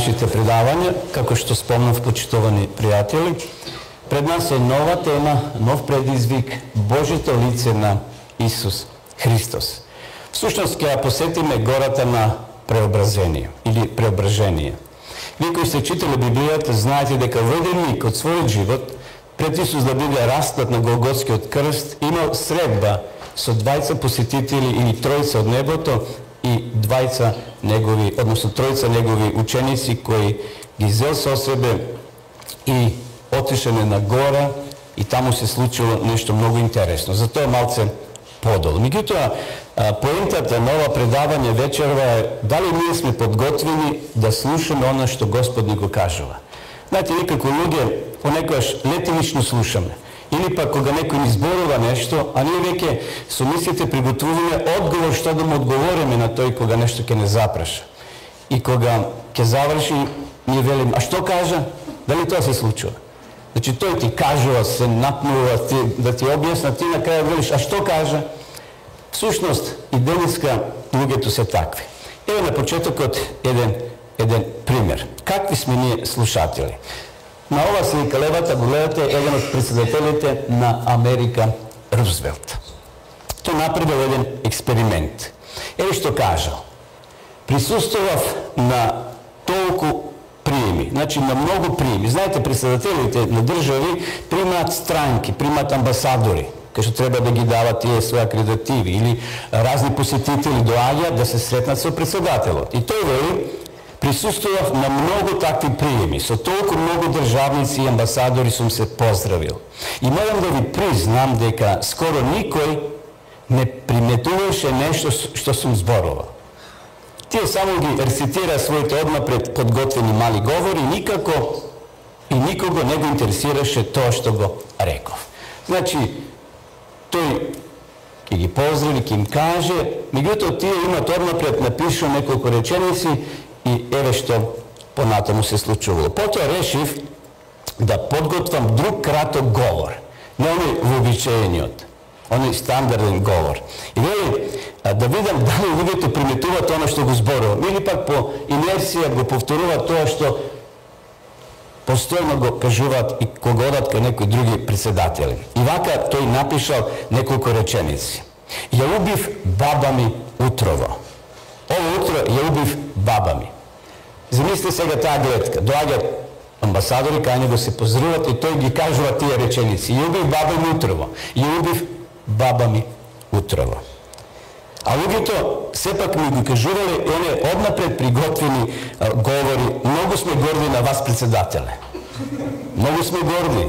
нашите предавања, како што спомнав, почитувани пријатели. Пред нас е нова тема, нов предизвик, Божјото лице на Исус Христос. Всушност, ќе ја посетиме гората на преобразение или преображение. Вие кои сте читали Библијата, знаете дека во еден миг од својот живот, пред Исус да биде распнат на Голготскиот крст, имал средба со двајца посетители или тројца од небото и двајца негови, односно тројца негови ученици кои ги зел со себе и отишеле на гора и таму се случило нешто многу интересно. Затоа малце подолу. Меѓутоа, поентата на ова предавање вечерва е дали ние сме подготвени да слушаме она што Господ ни го кажува. Знаете, некако луѓе понекогаш летивично слушаме. Или пак кога некој ни зборува нешто, а ние веќе со мислите приготвуваме одговор што да му одговориме на тој кога нешто ќе не запраша. И кога ќе заврши, ние велиме, а што кажа? Дали тоа се случува? Значи тој ти кажува, се напнува, да ти објасна, ти на крај велиш, а што кажа? Всушност, и денеска луѓето се такви. Еве на почетокот еден пример. Какви сме ние слушатели? На ова слика левата го гледате еден од председателите на Америка, Рузвелт. Тој направил еден експеримент. Еве што кажал. Присуствував на толку приеми, значи на многу приеми. Знаете, председателите на држави примаат странки, примаат амбасадори, кај што треба да ги дават тие своји акредитиви, или разни посетители доаѓаат да се сретнат со председателот. И тој вели, присуствував на многу такви приеми, со толку многу државници и амбасадори сум се поздравил. И морам да ви признам дека скоро никој не приметуваше нешто што сум зборувал. Тие само ги рецитира своите однапред подготвени мали говори, никако и никого не го интересираше тоа што го реков. Значи, тој ќе ги поздрави, ќе им каже, меѓутоа тие имат однапред напишано неколку реченици и еве што понатаму се случувало. Потоа решив да подготвам друг краток говор, не оној вообичаениот, оној стандарден говор. И вели, да видам дали луѓето приметуваат она што го зборувам, или пак по инерција го повторуваат тоа што постојано го кажуваат и кога одат кај некои други председатели. И вака тој напишал неколку реченици. Ја убив баба ми утрово. Ово утро ја убив баба ми. Замислите сега таа гледка. Доаѓаат амбасадори кај него се поздравуваат и тој ги кажува тие реченици. Ја убив баба ми утрово. Ја убив баба ми утрово. А луѓето сепак ми го кажувале оние однапред приготвени говори. Многу сме горди на вас, председателе. Многу сме горди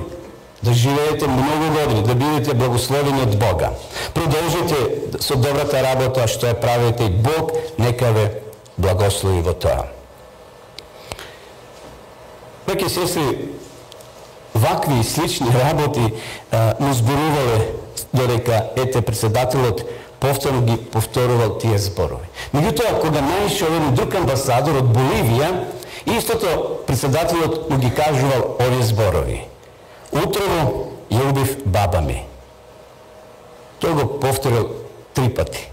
да живеете многу години, да бидете благословени од Бога. Продолжите со добрата работа што ја правите и Бог нека ве благослови во тоа. Веќе сестри, вакви и слични работи му зборувале додека ете председателот повторно ги повторувал тие зборови. Меѓутоа, кога наишол еден друг амбасадор од Боливија, истото председателот му ги кажувал овие зборови. Утрово ја убив баба ми. Тој го повторил 3 пати.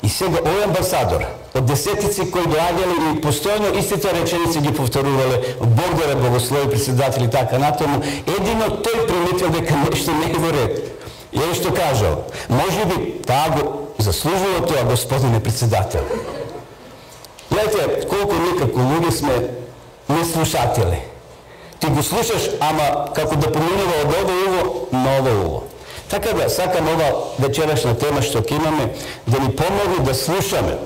И сега овој амбасадор, од десетици кои доаѓале и постојано истите реченици ги повторувале, Бог да благослови председатели така натаму, едино тој приметил дека нешто не е во ред. И еве што кажал, може би таа го заслужува тоа, господине председател. Гледате, колку некако луѓе сме неслушатели. Ти го слушаш, ама како да поминува од ово уво на ово уво. Така да, сакам ова вечерашна тема што ќе имаме, да ни помогне да слушаме.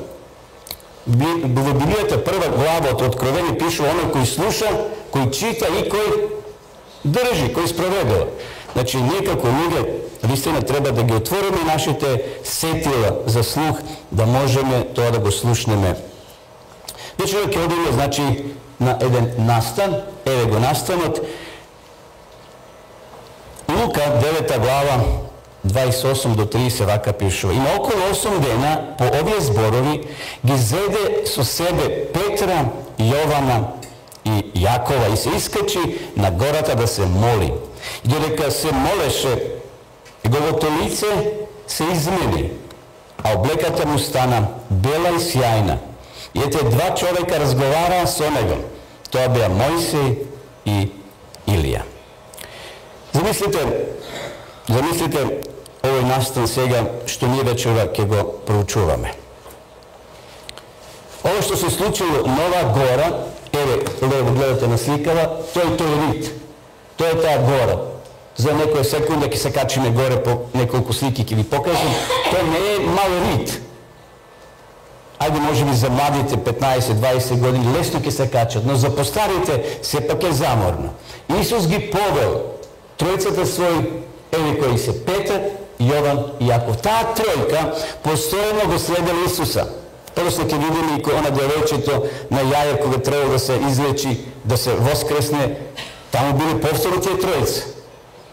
Во Библијата прва глава од Откровение пишува оној кој слуша, кој чита и кој држи, кој спроведува. Значи, ние како луѓе, вистина треба да ги отвориме нашите сетила за слух, да можеме тоа да го слушнеме. Вечера ќе одиме, значи, на еден настан, еве го настанот. Лука, 9 глава, 28 до 30 вака пишува. И на околу 8 дена по овие зборови ги зеде со себе Петра, Јована и Јакова и се искачи на гората да се моли. И додека се молеше, неговото лице се измени, а облеката му стана бела и сјајна. И ете два човека разговараа со него. Тоа беа Мојсей и Илија. Замислите овој настан сега што ние вечера ќе го проучуваме. Ово што се случило на оваа гора, еве, лево гледате на сликава, тој рид. Тоа е таа гора. За некоја секунда ќе се качиме горе по неколку слики ќе ви покажам. Тоа не е мал рид. Ајде можеби за младите 15-20 години лесно ќе се качат, но за постарите сепак е заморно. Исус ги повел тројцата своји, еве кои се Петар, Јован и Јаков. Таа тројка постојано го следела Исуса. Подоцна ќе видиме и она девојчето на Јајер кога треба да се излечи, да се воскресне, таму биле повторно тие тројца.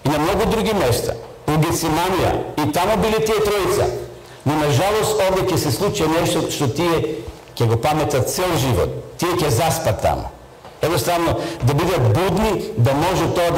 И на многу други места, у Гециманија, и таму биле тие тројца. Но на жалост овде ќе се случи нешто што тие ќе го паметат цел живот. Тие ќе заспат таму. Едноставно да бидат будни, да може тоа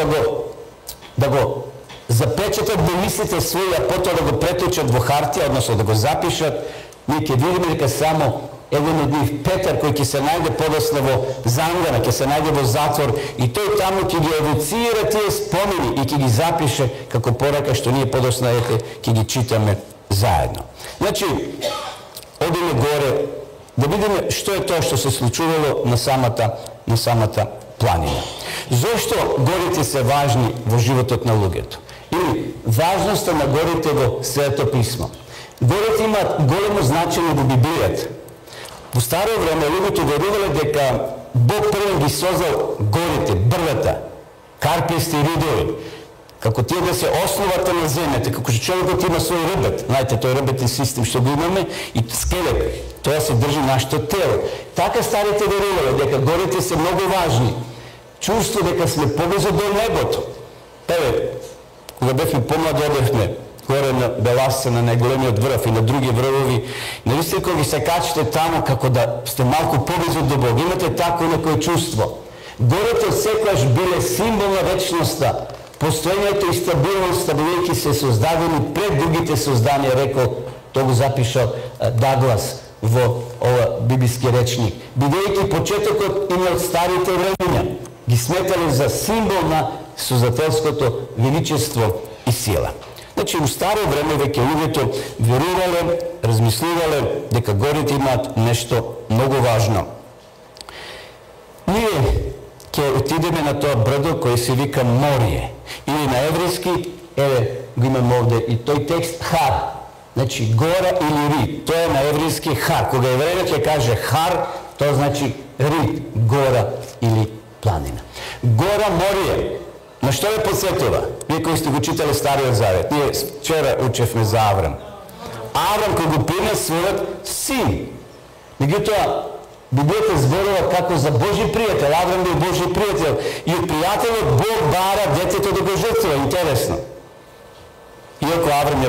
да го запечатат во мислите своји, а потоа да го преточат во хартија, односно да го запишат. Ние ќе видиме дека само еден од нив, Петар, кој ќе се најде подоцна во Зангана, ќе се најде во затвор, и тој таму ќе ги евоцира тие спомени и ќе ги запише како порака што ние подоцна ќе ги читаме заедно. Значи, одиме горе да видиме што е тоа што се случувало на самата планина. Зошто горите се важни во животот на луѓето? Или важноста на горите во Светото писмо. Горите имаат големо значење во Библијата. Во старо време луѓето верувале дека Бог прво ги создал горите, брвата, карпести и ридови, како тие да се основата на земјата, како што човекот има свој ребет, знаете, тој ребетен систем што го имаме, и скелет, тоа се држи нашето тело. Така старите верувале дека горите се многу важни. Чувство дека сме поблизу до небото. Еве, кога бевме помлади, одевме горе на Беласца, на најголемиот врв и на други врвови. Навистина кога се качите таму, како да сте малку поблизу до Бог, имате тако некое чувство. Горите секогаш биле символ на вечноста, постоењето и стабилноста, бидејќи се создадени пред другите созданија, рекол, тоа го запишал Даглас во ова библиски речник. Бидејќи почетокот и од старите времења ги сметале за символ на создателското величество и сила. Значи, у старо време веќе луѓето верувале, размислувале дека горите имаат нешто многу важно. Ние ќе отидеме на тоа брдо кој се вика Морие. Или на еврејски, еве, го имаме овде и тој текст Хар. Значи, гора или рид. Тоа е на еврејски Хар. Кога еврејот ќе каже Хар, тоа значи рид, гора или планина. Гора Морие. На што ве подсетува? Вие кои сте го читале Стариот Завет. Ние вчера учевме за Аврам. Аврам кој го прине својот син. Меѓутоа, Библијата зборува како за Божи пријател. Аврам бил Божи пријател. И од пријателот Бог бара детето да го жртвува. Интересно. Иако Аврам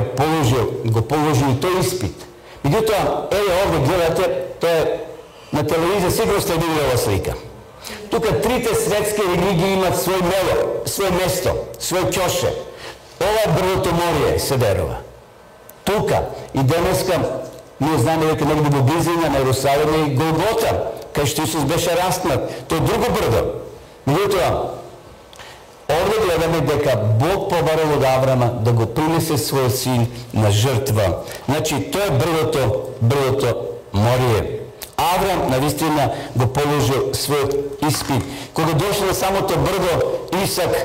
го положил тој испит. Меѓутоа, еве овде гледате, тоа е на телевизија, сигурно сте видели ова слика. Тука трите светски религии имат свој мело, свој место, свој ќоше. Ова е брдото Морие се верува. Тука и денеска ние знаеме дека негде во близина на Ерусалим и Голгота, кај што Исус беше распнат. Тоа е друго брдо. Меѓутоа, овде гледаме дека Бог побарал од Аврама да го принесе својот син на жртва. Значи, тоа е брдото Морие. Аврам навистина го положил својот испит. Кога дошол на самото брдо, Исак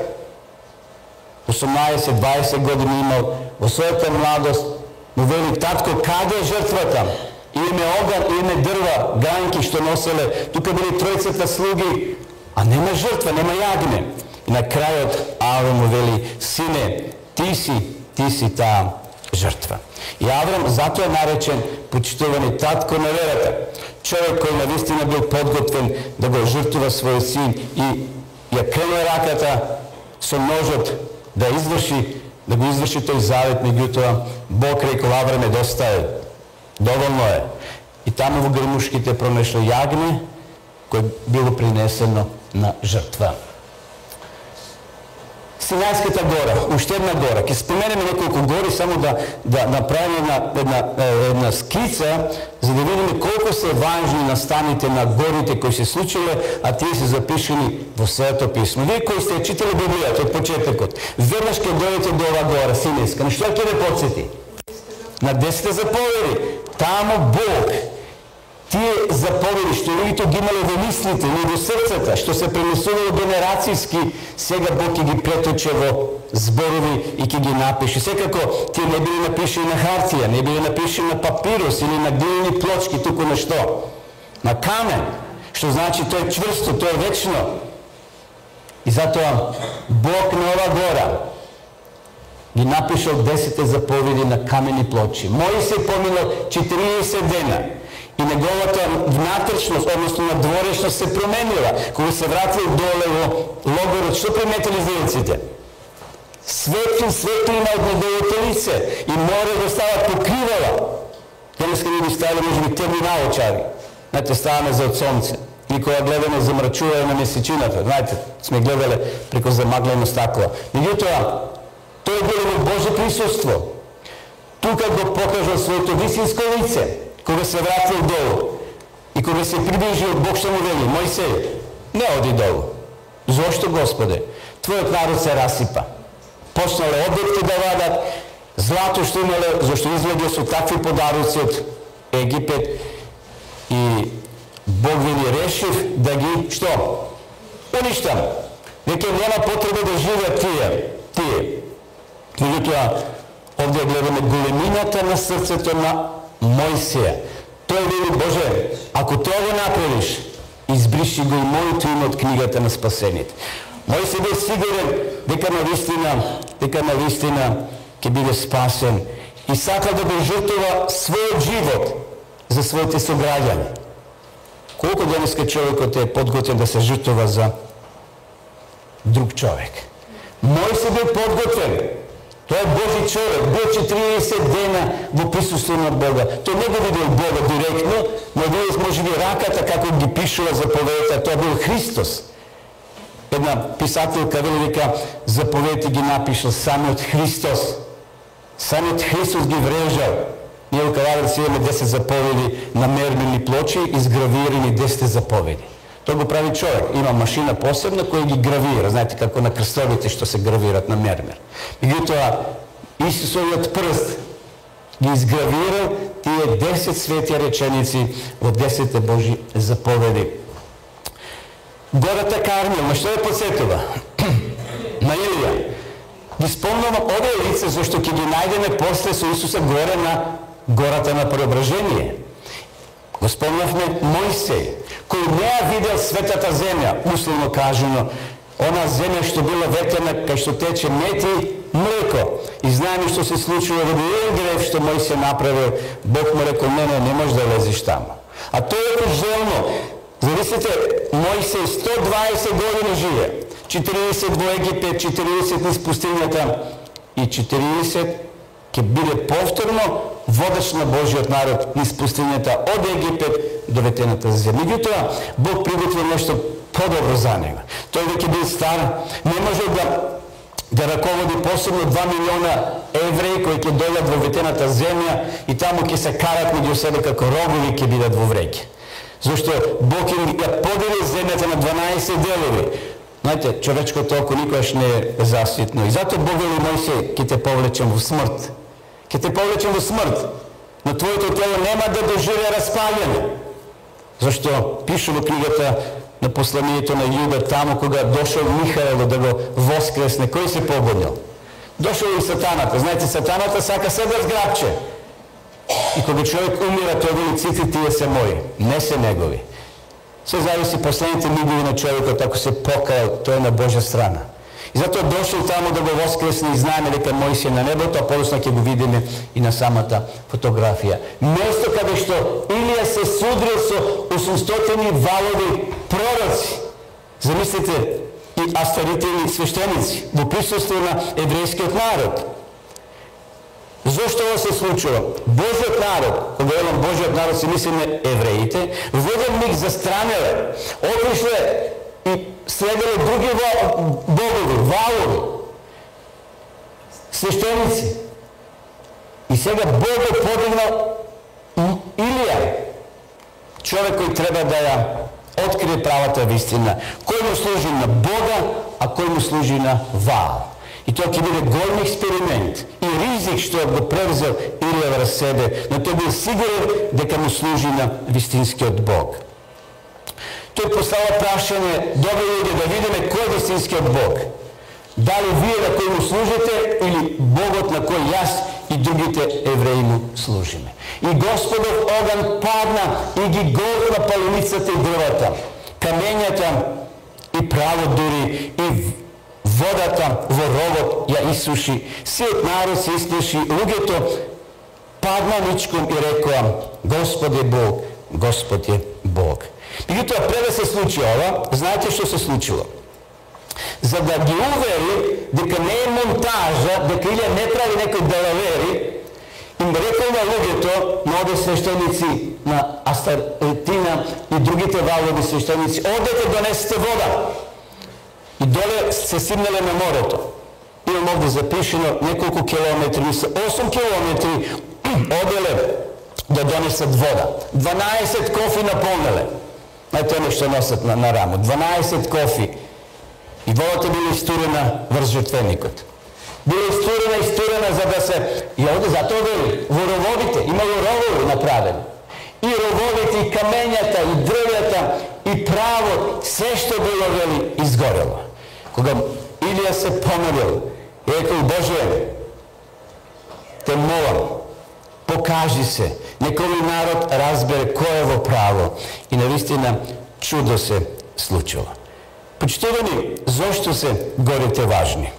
18-20 години имал, во својата младост му вели: татко, каде е жртвата? Име оган, име дрва, ганки што носеле, тука били тројцата слуги, а нема жртва, нема јагне. И на крајот Аврам му вели: сине, ти си таа жртва. И Аврам затоа е наречен почитувани татко на верата. Човек кој навистина бил подготвен да го жртвува својот син и ја крене раката со ножот да го изврши тој завет, меѓутоа Бог рекол: Авраме, доста е, доволно е. И таму во грмушките пронешло јагне кој било принесено на жртва. Синајската гора, уште една гора. Ќе споменеме неколку гори само да направиме една скица за да видиме колку се важни настаните на горите кои се случиле, а тие се запишени во Светото писмо. Вие кои сте читали Библијата од почетокот, веднаш ќе дојдете до оваа гора Синајска. На што ќе ве потсети? На 10 заповеди. Таму Бог тие заповеди што луѓето ги имале во мислите, не во срцата, што се пренесувало генерацијски, сега Бог ќе ги преточе во зборови и ќе ги напише. Секако тие не биле напишени на хартија, не биле напишени на папирус или на глинени плочки, туку на што? На камен, што значи тоа е чврсто, тоа е вечно. И затоа Бог на ова гора ги напишал 10 заповеди на камени плочи. Мојсей поминал 40 дена. И неговата внатрешност, односно надворешност се променила. Кога се вратил доле во логорот, што приметили израелците? Светлина од неговото лице и море го стават покривала. Денеска ни ги ставили можеби темни наочари. Знаете, ставаме за од сонце. И кога гледаме замрачување на месечината, знаете, сме гледале преку замаглено стакло. Меѓутоа, тој било во Божје присуство. Тука го покажал своето вистинско лице. Кога се вратил долу и кога се приближил, Бог што му вели: Мојсей, не оди долу. Зошто, Господе? Твојот народ се расипа. Почнале обекти да вадат, злато што имале, зашто излегле со такви подароци од Египет, и Бог вели: решив да ги, што? Уништам. Веќе нема потреба да живеат тие. Меѓутоа, овде гледаме големината на срцето на Мојсија. Тој вели: Боже, ако тоа го направиш, избриши го и моето име од книгата на спасените. Мојсија бил сигурен дека навистина ќе биде спасен и сака да го жртвува својот живот за своите сограѓани. Колку денеска човекот е подготвен да се жртвува за друг човек? Мојсија бил подготвен. Тој е Божи човек, бил 40 дена во присуство на Бога. Тој не го видел Бога директно, но видел можеби раката како ги пишува заповедите, тоа бил Христос. Една писателка вели дека заповедите ги напишал самиот Христос. Самиот Христос ги врежал. Ние во Кавадар си имаме 10 заповеди на мермени плочи, изгравирани 10 заповеди. Тоа го прави човек. Има машина посебна која ги гравира. Знаете како на крстовите што се гравират на мермер. Меѓутоа, Исусовиот прст ги изгравирал тие 10 свети реченици во 10 Божи заповеди. Гората Кармел, на што ја подсетува? На Илија. Ги спомнувам овие лица, зашто ќе ги најдеме после со Исуса горе на гората на Преображение. Го спомнавме Мојсей, кој не ја видел светата земја, условно кажано, она земја што била ветена, кај што тече мед и млеко. И знаеме што се случува во еден грев што Мојсей направил, Бог му рекол: не можеш да лезиш таму. А тој е желно. Зависите, Мојсей 120 години живе. 40 во Египет, 40 низ пустињата и 40 ќе биде повторно водач на Божиот народ низ пустињата од Египет до ветената земја. Меѓутоа, Бог приготвил нешто подобро за него. Тој веќе бил стар, не може да раководи посебно 2 милиона евреи кои ќе дојдат во ветената земја и таму ќе се карат меѓу себе како рогови ќе бидат во вреќа. Зашто Бог им ја подели земјата на 12 делови. Знаете, човечкото око никогаш не е заситно. И затоа Бог вели: Мојсей, ќе те повлечем во смрт. Ќе те повлечем во смрт. Но твоето тело нема да доживее распаѓање. Зашто пише во книгата на посланието на Јуда, таму кога дошол Михаел да го воскресне, кој се погодил? Дошол и сатаната. Знаете, сатаната сака се да зграбче. И кога човек умира, тој вели: ците тие се мои, не се негови. Се зависи последните мигови на човекот, ако се покајал, тој е на Божја страна. И затоа дошол таму да го воскресне и знаеме дека Мојсей на небото, а подоцна ќе го видиме и на самата фотографија. Место каде што Илија се судрил со 800 валови пророци. Замислите, и старителни свештеници во присуство на еврејскиот народ. Зошто ова се случува? Божиот народ, кога велам Божиот народ, се мислиме евреите, во еден миг застранеле, отишле и следеле други богови, валови, свештеници. И сега Бог го подигнал Илија, човек кој треба да ја открие правата вистина, кој му служи на Бога, а кој му служи на Ваал. И тоа ќе биде голем експеримент и ризик што го превзел Илија врз себе, но тој бил сигурен дека му служи на вистинскиот Бог. Тој поставува прашање, добри луѓе, да видиме кој е вистинскиот Бог. Дали вие на кој му служите или Богот на кој јас и другите евреи му служиме. И Господов оган падна и ги горна паленицата и дрвата, камењата и право дури и водата во ровот ја исуши. Сиот народ се исплаши, луѓето падна ничком и рекоа: Господ е Бог, Господ е Бог. Меѓутоа, пред да се случи ова, знаете што се случило? За да ги увери дека не е монтажа, дека Илија не прави некој далавери, им рекол на луѓето, на оде свештеници на Астартина и другите валови свештеници: одете донесете вода. И доле се симнале на морето. Имам овде запишено неколку километри, 8 километри оделе да донесат вода. 12 кофи наполнеле. Знаете оно што носат на рамо. 12 кофи. И водата била истурена врз жртвеникот. Била истурена за да се... И овде затоа вели, во рововите, имало ровови направени. И рововите, и камењата, и дрвјата, и право, се што било, вели, изгорело. Кога Илија се помолил, и рекол: Боже, те молам, покажи се, нека овој народ разбере кој е во право. И навистина чудо се случило. Почитувани, зошто се горите важни?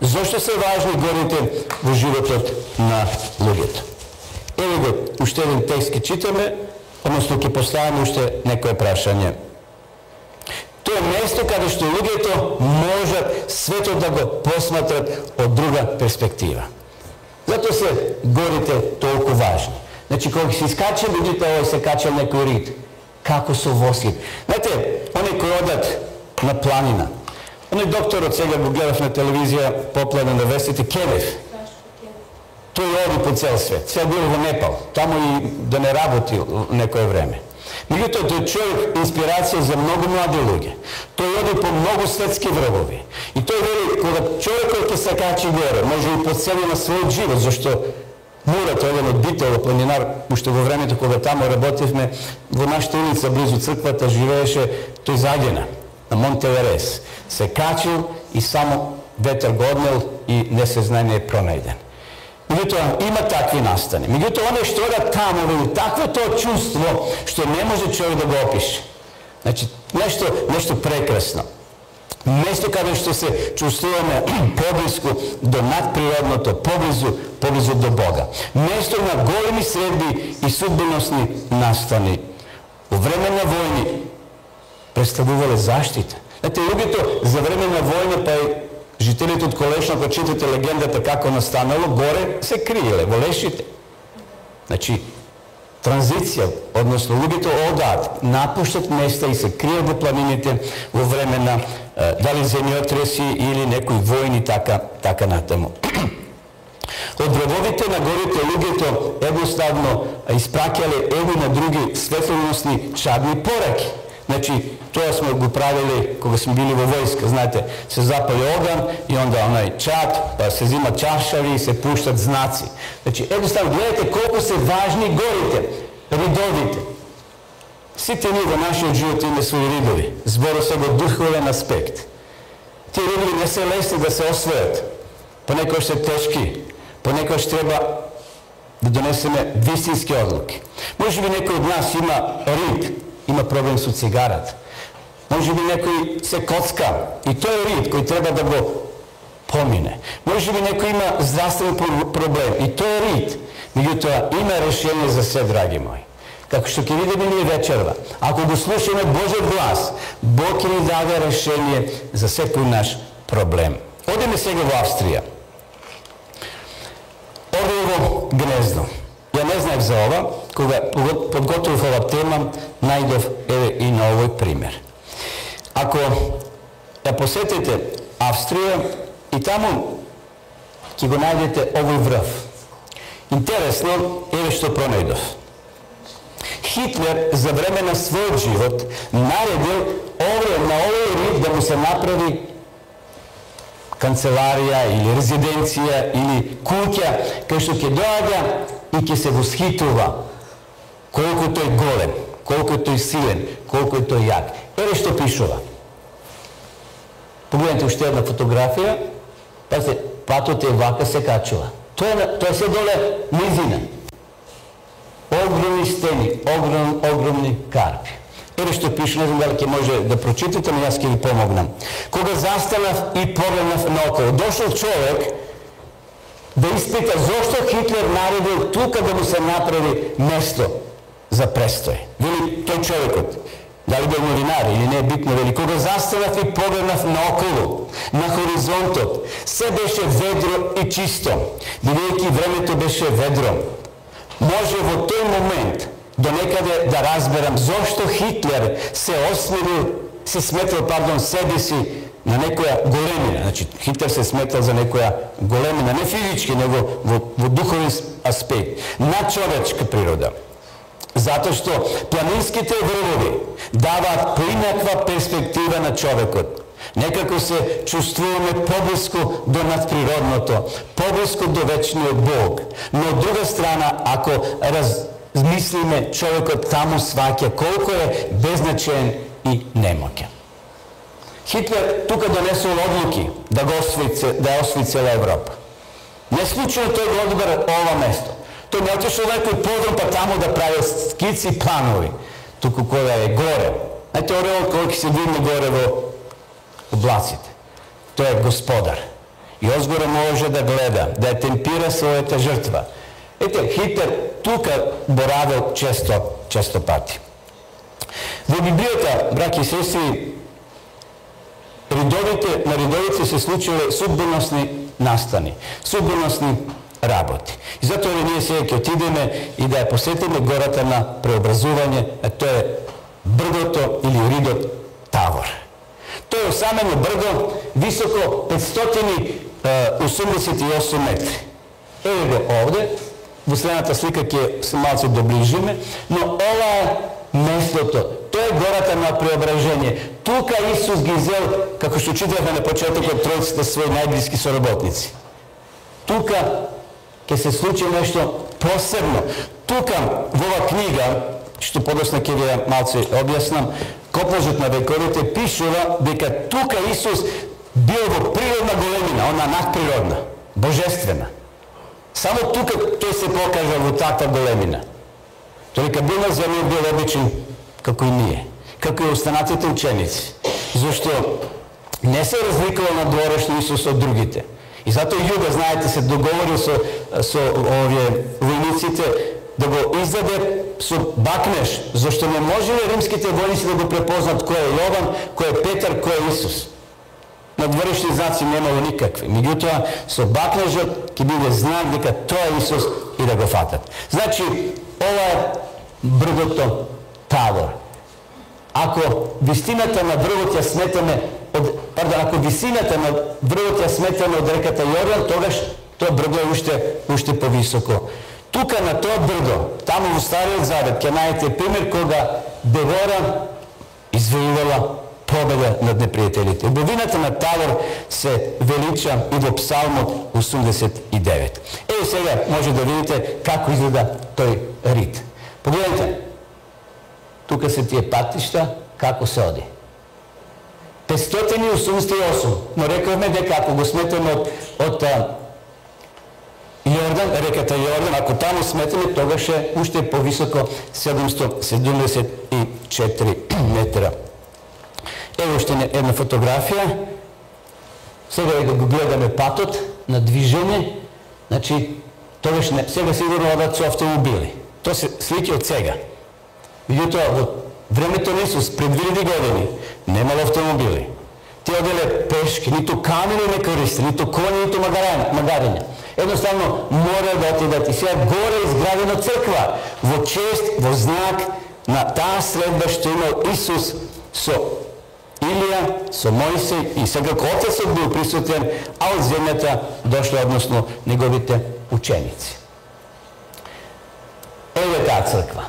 Зошто се важни горите во животот на луѓето? Еве го, уште еден текст ке читаме, односно ќе поставаме уште некое прашање. Тоа е место каде што луѓето можат светот да го посматрат од друга перспектива. Затоа се горите толку важни. Значи, кога се искача луѓето, овој се качал некој рид, како со вослик. Знаете, они кои одат на планина, оној докторот, сега го гледав на телевизија, поплана на вестите, Кенев. Тој оди по цел свет. Сега бил во Непал, таму и да не работи некое време. Меѓутоа, тој човек инспирација за многу млади луѓе. Тој оди по многу светски врвови. И тој вели, кога човекот ќе се качи горе, може и по цели на својот живот, зашто Мурат, еден од бител планинар, уште во времето кога таму работевме, во нашата улица близу црквата живееше тој Загена, на Монте Верес. Се качил и само ветер го однел и не се знае, не е пронајден. Меѓутоа, има такви настани. Меѓутоа, оне што ода таму, вели, такво тоа чувство, што не може човек да го опише. Значи, нешто прекрасно. Место каде што се чувствуваме поблиску до надприродното, поблизу до Бога. Место на големи средби и судбеносни настани. Во време на војни представувале заштита. Знаете, луѓето за време на војна, па и жителите од Колешно, кога читате легендата како настанало, горе се криеле во лешите. Значи, транзиција, односно луѓето одаат, напуштат места и се кријат во планините во време на дали земјотреси или некои војни, така натаму. Од врвовите на горите луѓето едноставно испраќале едни на други светлоносни чадни пораки. Значи, тоа сме го правили кога сме били во војска, знаете, се запали оган и онда онај чад, па се зимат чашави и се пуштат знаци. Значи, едноставно гледате колку се важни горите, ридовите. Сите ние во нашиот живот имаме своји ридови, зборува се го духовен аспект. Тие ридови не се лесни да се освојат, понекогаш се тешки, понекогаш треба да донесеме вистински одлуки. Може би некој од нас има рид, има проблем со цигарата. Може би некој се коцка и тој рид кој треба да го помине. Може би некој има здравствен проблем и тој рид. Меѓутоа има решение за се, драги мои. Како што ќе видиме ние вечерва, ако го слушаме Божјиот глас, Бог ќе ни даде решение за секој наш проблем. Одиме сега во Австрија. Орлово гнездо. Ја не знаев за ова, кога подготвив ова тема, најдов еве и на овој пример. Ако ја посетите Австрија и таму ќе го најдете овој врв. Интересно, еве што пронајдов. Хитлер за време на својот живот наредил на овој рид да му се направи канцеларија или резиденција или куќа кај што ќе доаѓа и ќе се восхитува колку тој голем, колку тој силен, колку тој јак. Еве што пишува. Погледнете уште една фотографија. Пазите, патот е вака се качува. Тоа се доле низина. Огромни стени, огромни карпи. Еве што пише, не знам дали ќе може да прочитате, но јас ќе ви помогнам. Кога застанав и погледнав наоколу, дошол човек да испита зошто Хитлер наредил тука да му се направи место за престој. Вели тој човекот, дали бил новинар или не е битно, вели кога застанав и погледнав наоколу, на хоризонтот, се беше ведро и чисто, бидејќи времето беше ведро. Може во тој момент до некаде да разберам зошто Хитлер се сметал себе си на некоја големина. Значи, Хитлер се сметал за некоја големина, не физички, него во духовен аспект, на човечка природа. Затоа што планинските врвови даваат поинаква перспектива на човекот. Некако се чувствуваме поблиску до надприродното, поблиску до вечниот Бог. Но од друга страна, ако размислиме, човекот таму сваќа колку е беззначаен и немоќен. Хитлер тука донесол одлуки да освои цела Европа. Не случајно тој го одбера ова место. Тој не отишол некој подрум па таму да прави скици и планови, туку која е горе. Знаете, ореол кој ќе се видне горе во облаците. Тој е Господар. И озгоре може да гледа, да ја темпира својата жртва. Ете, Хитлер тука боравил често пати. Во Библијата, браќи и сестри, на редовите се случиле судбеносни настани, судбеносни работи. И затоа ние сега ќе отидеме и да ја посетиме гората на преобразување, а тоа е брдото или ридот Тавор. Тоа е осамено брдо, високо 588 метри. Еве го овде, во следната слика ќе се малце доближиме, но ова е местото. Тоа е гората на преображение. Тука Исус ги зел, како што читавме на почетокот, тројцата своји најблиски соработници. Тука ќе се случи нешто посебно. Тука, во ова книга, што подоцна ќе ви ја малце објаснам, Копнежот на вековите пишува дека тука Исус бил во природна големина, она надприродна, божествена. Само тука тој се покажа во таква големина. Тој дека бил на земја, бил обичен како и ние, како и останатите ученици. Зашто не се разликувал на дворешно Исус од другите. И затоа Јуда, знаете, се договорил со овие војниците да го издаде со бакнеш, зашто не можеле римските војници да го препознат кој е Јован, кој е Петар, кој е Исус. Надворешни знаци немало никакви. Меѓутоа, со бакнежот ќе биде знак дека тоа е Исус и да го фатат. Значи, ова е брдото Тавор. Ако висината на врвот ја сметаме од реката Јордан, тогаш тоа брдо е уште повисоко. Тука на тоа брдо, таму во Стариот Завет, ќе најдете пример кога Девора извојувала победа над непријателите. Убавината на Тавор се велича и во Псалмот 89. Ево сега може да видите како изгледа тој рид. Погледнете, тука се тие патишта, како се оди. 588, но рековме дека ако го сметаме од Јордан, реката Јордан, ако таму сметаме, тогаш е уште повисоко 774 метра. Ево уште една фотографија. Сега да го гледаме патот на движење. Значи, тогаш сега сигурно одат со автомобили. Тоа се слики од сега. Меѓутоа, во времето на Исус, пред 2000 години, немало автомобили. Ти оделе пешки, ниту камени не користи, ниту коњи, ниту магарења. Едноставно мора да отидат. И сега горе изградена црква во чест, во знак на таа средба што имал Исус со Илија Илија, со Мојсей и секако Отецот бил присутен, а од земјата дошле, односно, неговите ученици. Еве таа црква.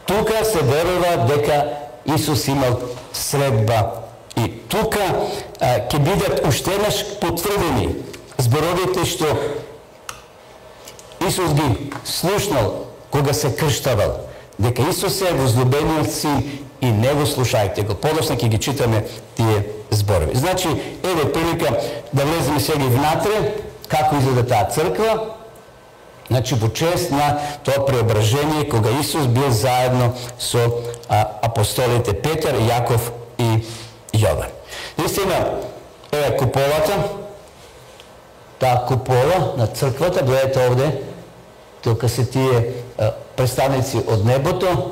Тука се верува дека Исус имал средба и тука ќе бидат уште еднаш потврдени зборовите што Исус ги слушнал кога се крштавал, дека Исус е возлюбениот син и не го слушајте го. Подоцна ќе ги читаме тие зборови. Значи, еве прилика да влеземе сега внатре, како изгледа таа црква, значи во чест на тоа преображение кога Исус бил заедно со апостолите Петар, Јаков и Јован. Истина, еве куполата, таа купола на црквата, гледате овде, тука се тие представници од небото,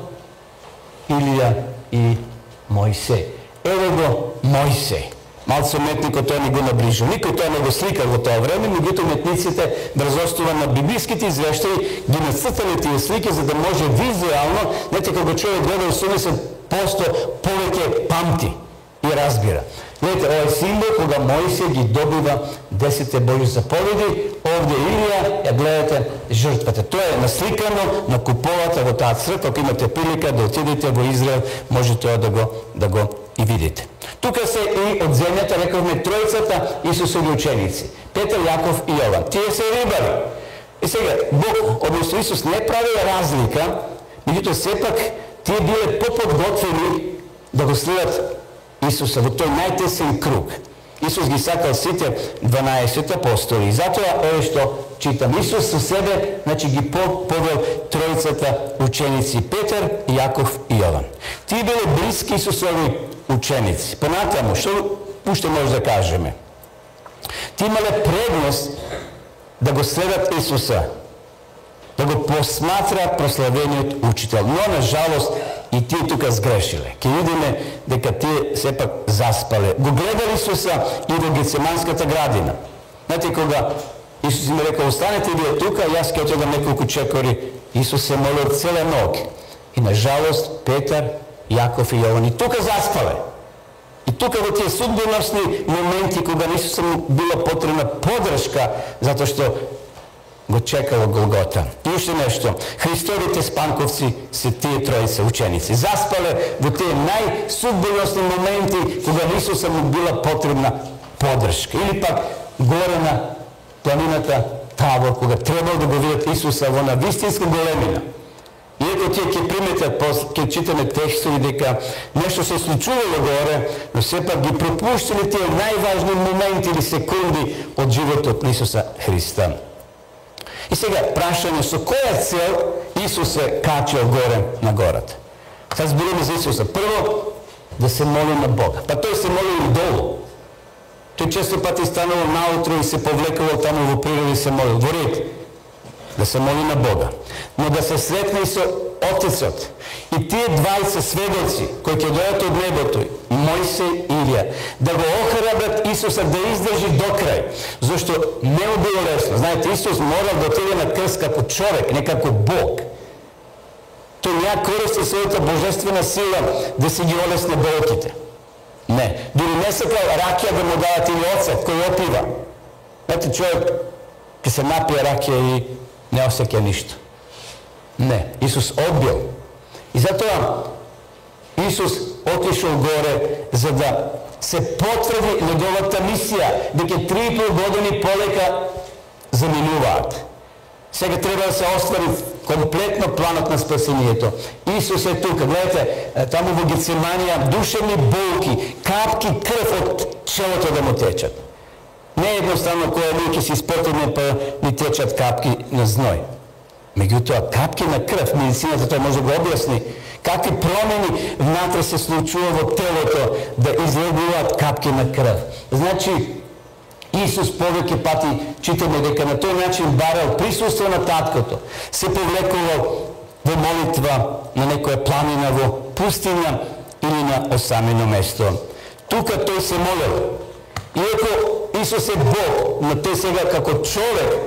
Илија и Мојсей. Еве го Мојсей. Малце уметникот тој не го наближил. Никој тоа не го сликал во тоа време, меѓутоа уметниците врз основа на библиските извештаи ги нацртале тие слики за да може визуелно, знаете, кога човек гледа 80% повеќе памти и разбира. Гледате, ова е символ кога Мојсей ги добива 10 Божји заповеди, овде Илија, ја гледате жртвата. Тоа е насликано на куполата во таа црква. Ако имате прилика да отидете во Израел, може тоа да го и видите. Тука се и од земјата, рековме, тројцата Исусови ученици. Петар, Јаков и Јован. Тие се рибари. И сега, Бог, односно Исус не прави разлика, меѓутоа сепак тие биле поподготвени да го следат Исуса во тој најтесен круг. Исус ги сакал сите 12 апостоли. И затоа ове што читам, Исус со себе, значи ги повел тројцата ученици Петар, Јаков и Јован. Тие биле блиски Исусови ученици. Понатаму, што уште може да кажеме? Тие имале предност да го следат Исуса, да го посматраат прославениот учител. Но, на жалост, и тие тука сгрешиле. Ке видиме дека тие сепак заспале. Го гледали Исуса и во Гецеманската градина. Знаете, кога Исус им рекол, останете вие тука, јас ќе отидам неколку чекори, Исус се молил цела ног. И на жалост Петар, Јаков и Јован и тука заспале. И тука во тие судбеносни моменти кога на Исуса му била потребна подршка, затоа што го чекало Голгота. И уште нешто, Христовите спанковци се тие троица ученици. Заспале во тие најсудбеносни моменти кога на Исуса му била потребна подршка. Или пак горе на планината Тавор, кога требало да го видат Исуса во на вистинска големина. Иако тие ќе приметат, ќе читаме текстови дека нешто се случувало горе, но сепак ги пропуштили тие најважни моменти или секунди од животот на Исуса Христа. И сега, прашање, со која цел Исус се качил горе на гората? Сега збориме за Исуса. Прво, да се моли на Бога. Па тој се моли и долу. Тој често пати станувал наутро и се повлекувал таму во природа и се молил. Во ред. Да се моли на Бога. Но да се сретне и со Отецот. И тие двајца сведоци, кои ќе дојдат од небото, Мојсей и Илија, да го охрабрат Исуса да издржи до крај. Зашто не му било лесно. Знаете, Исус морал да отиде на крст како човек, не како Бог. Тој не користи својата божествена сила да си ги олесне болките. Не. Дури не сакал ракија да му дадат или оцет кој опива. Знаете, човек ќе се напие ракија и не осеќа ништо. Не, Исус одбил. И затоа Исус отишол горе за да се потврди неговата мисија, дека 3,5 години полека заминуваат. Сега треба да се оствари комплетно планот на спасението. Исус е тука. Гледате, таму во Гецеманија душевни болки, капки крв од челото да му течат. Не е едноставно која луѓе си спотивне па ни течат капки на зној. Меѓутоа, капки на крв, медицината тоа може да го објасни, какви промени внатре се случува во телото да излегуваат капки на крв. Значи, Исус повеќе пати читаме дека на тој начин барал присуство на таткото, се повлекувал во молитва на некоја планина во пустиња или на осамено место. Тука тој се молел. Иако Исус е Бог, но тој сега како човек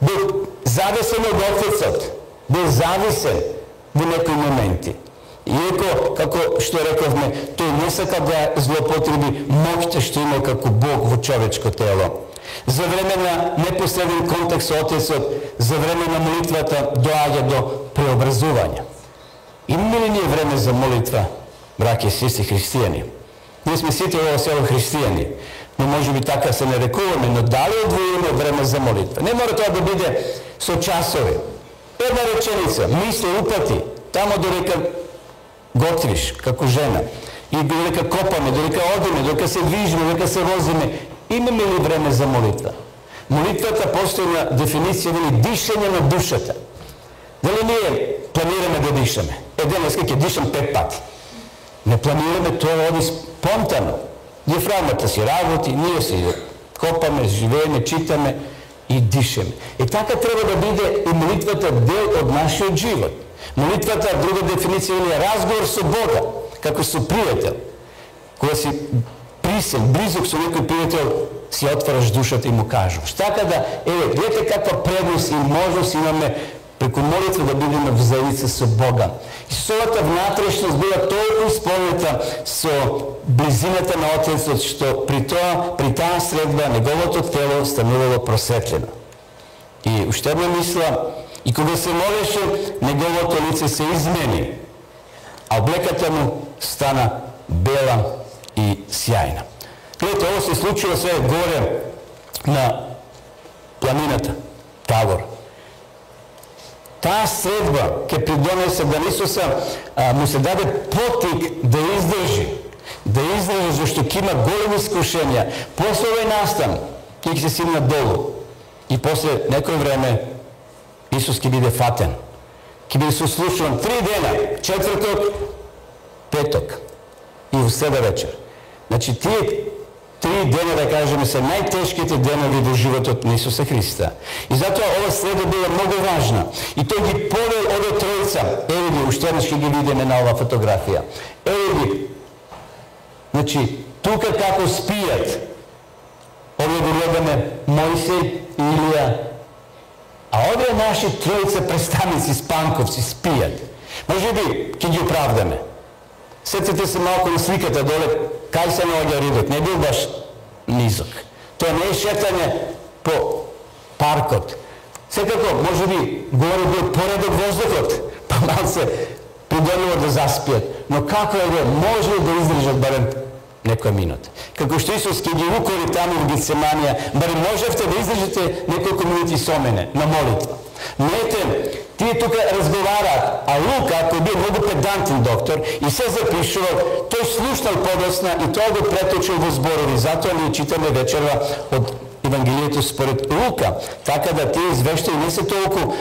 бил зависен од Отецот, бил зависен во некои моменти. Иако, како што рековме, тој не сака да злоупотреби моќта што има како Бог во човечко тело. За време на непосреден контакт со Отецот, за време на молитвата доаѓа до преобразување. Имаме ли ние време за молитва, браќи и сестри христијани? Ние сме сите во село христијани, но може би така се нарекуваме, но дали одвоиме време за молитва? Не мора тоа да биде со часови. Една реченица, мисли, упати, тамо додека готвиш како жена, и додека копаме, додека одиме, додека се движиме, додека се возиме, имаме ли време за молитва? Молитвата постои на дефиниција или дишење на душата. Дали ние планираме да дишаме? Денес ќе дишам 5 пати. Не планираме, тоа оди спонтано. Диафрагмата си работи, ние си копаме, живееме, читаме и дишеме. И така треба да биде и молитвата дел од нашиот живот. Молитвата, друга дефиниција, е разговор со Бога, како со пријател. Кога си присен, близок со некој пријател, си отвараш душата и му кажуваш. Така да, гледате каква предност и можност имаме преку молитва да бидеме в заедница со Бога. Исусовата внатрешност била толку исполнета со близината на Отецот, што при таа средба неговото тело станувало просветлено. И уште една мисла, и кога се молеше, неговото лице се измени, а облеката му стана бела и сјајна. Гледате, ово се случило све горе на планината Тавор. Таа средба ќе придонесе да Исуса му се даде потик да издржи, зашто ќе има големи искушенија. После овој настан ќе се сигна долу и после некој време Исус ќе биде фатен, ќе биде сослушуван 3 дена, четврток, петок и во среда вечер. Значи тие 3 дена, да кажеме, се најтешките денови во животот на Исуса Христа. И затоа ова среда била многу важна. И тој ги повел овие тројца. Ево ги, уште еднаш ќе ги видиме на оваа фотографија. Ево ги. Значи, тука како спијат. Овие го гледаме Мојсей и Илија. А овие наши тројца представници, спанковци, спијат. Може би ќе ги оправдаме. Сетете се малку на сликата доле, кај се наоѓа ридот, не бил баш низок. Тоа не е шетање по паркот. Секако, може би, горе бил поредок воздухот, па малце придонило да заспијат. Но како е, може ли да издржат барем некоја минута? Како што Исус ќе ги укори таму во Гецеманија, барем можевте да издржите неколку минути со мене на молитва. Мете, тие тука разговараат, а Лука, кој бил многу педантен доктор и се запишувал, тој слушнал подосна и тоа го преточил во зборови. Затоа ние читаме вечерва од Евангелието според Лука. Така да тие извештаи не се толку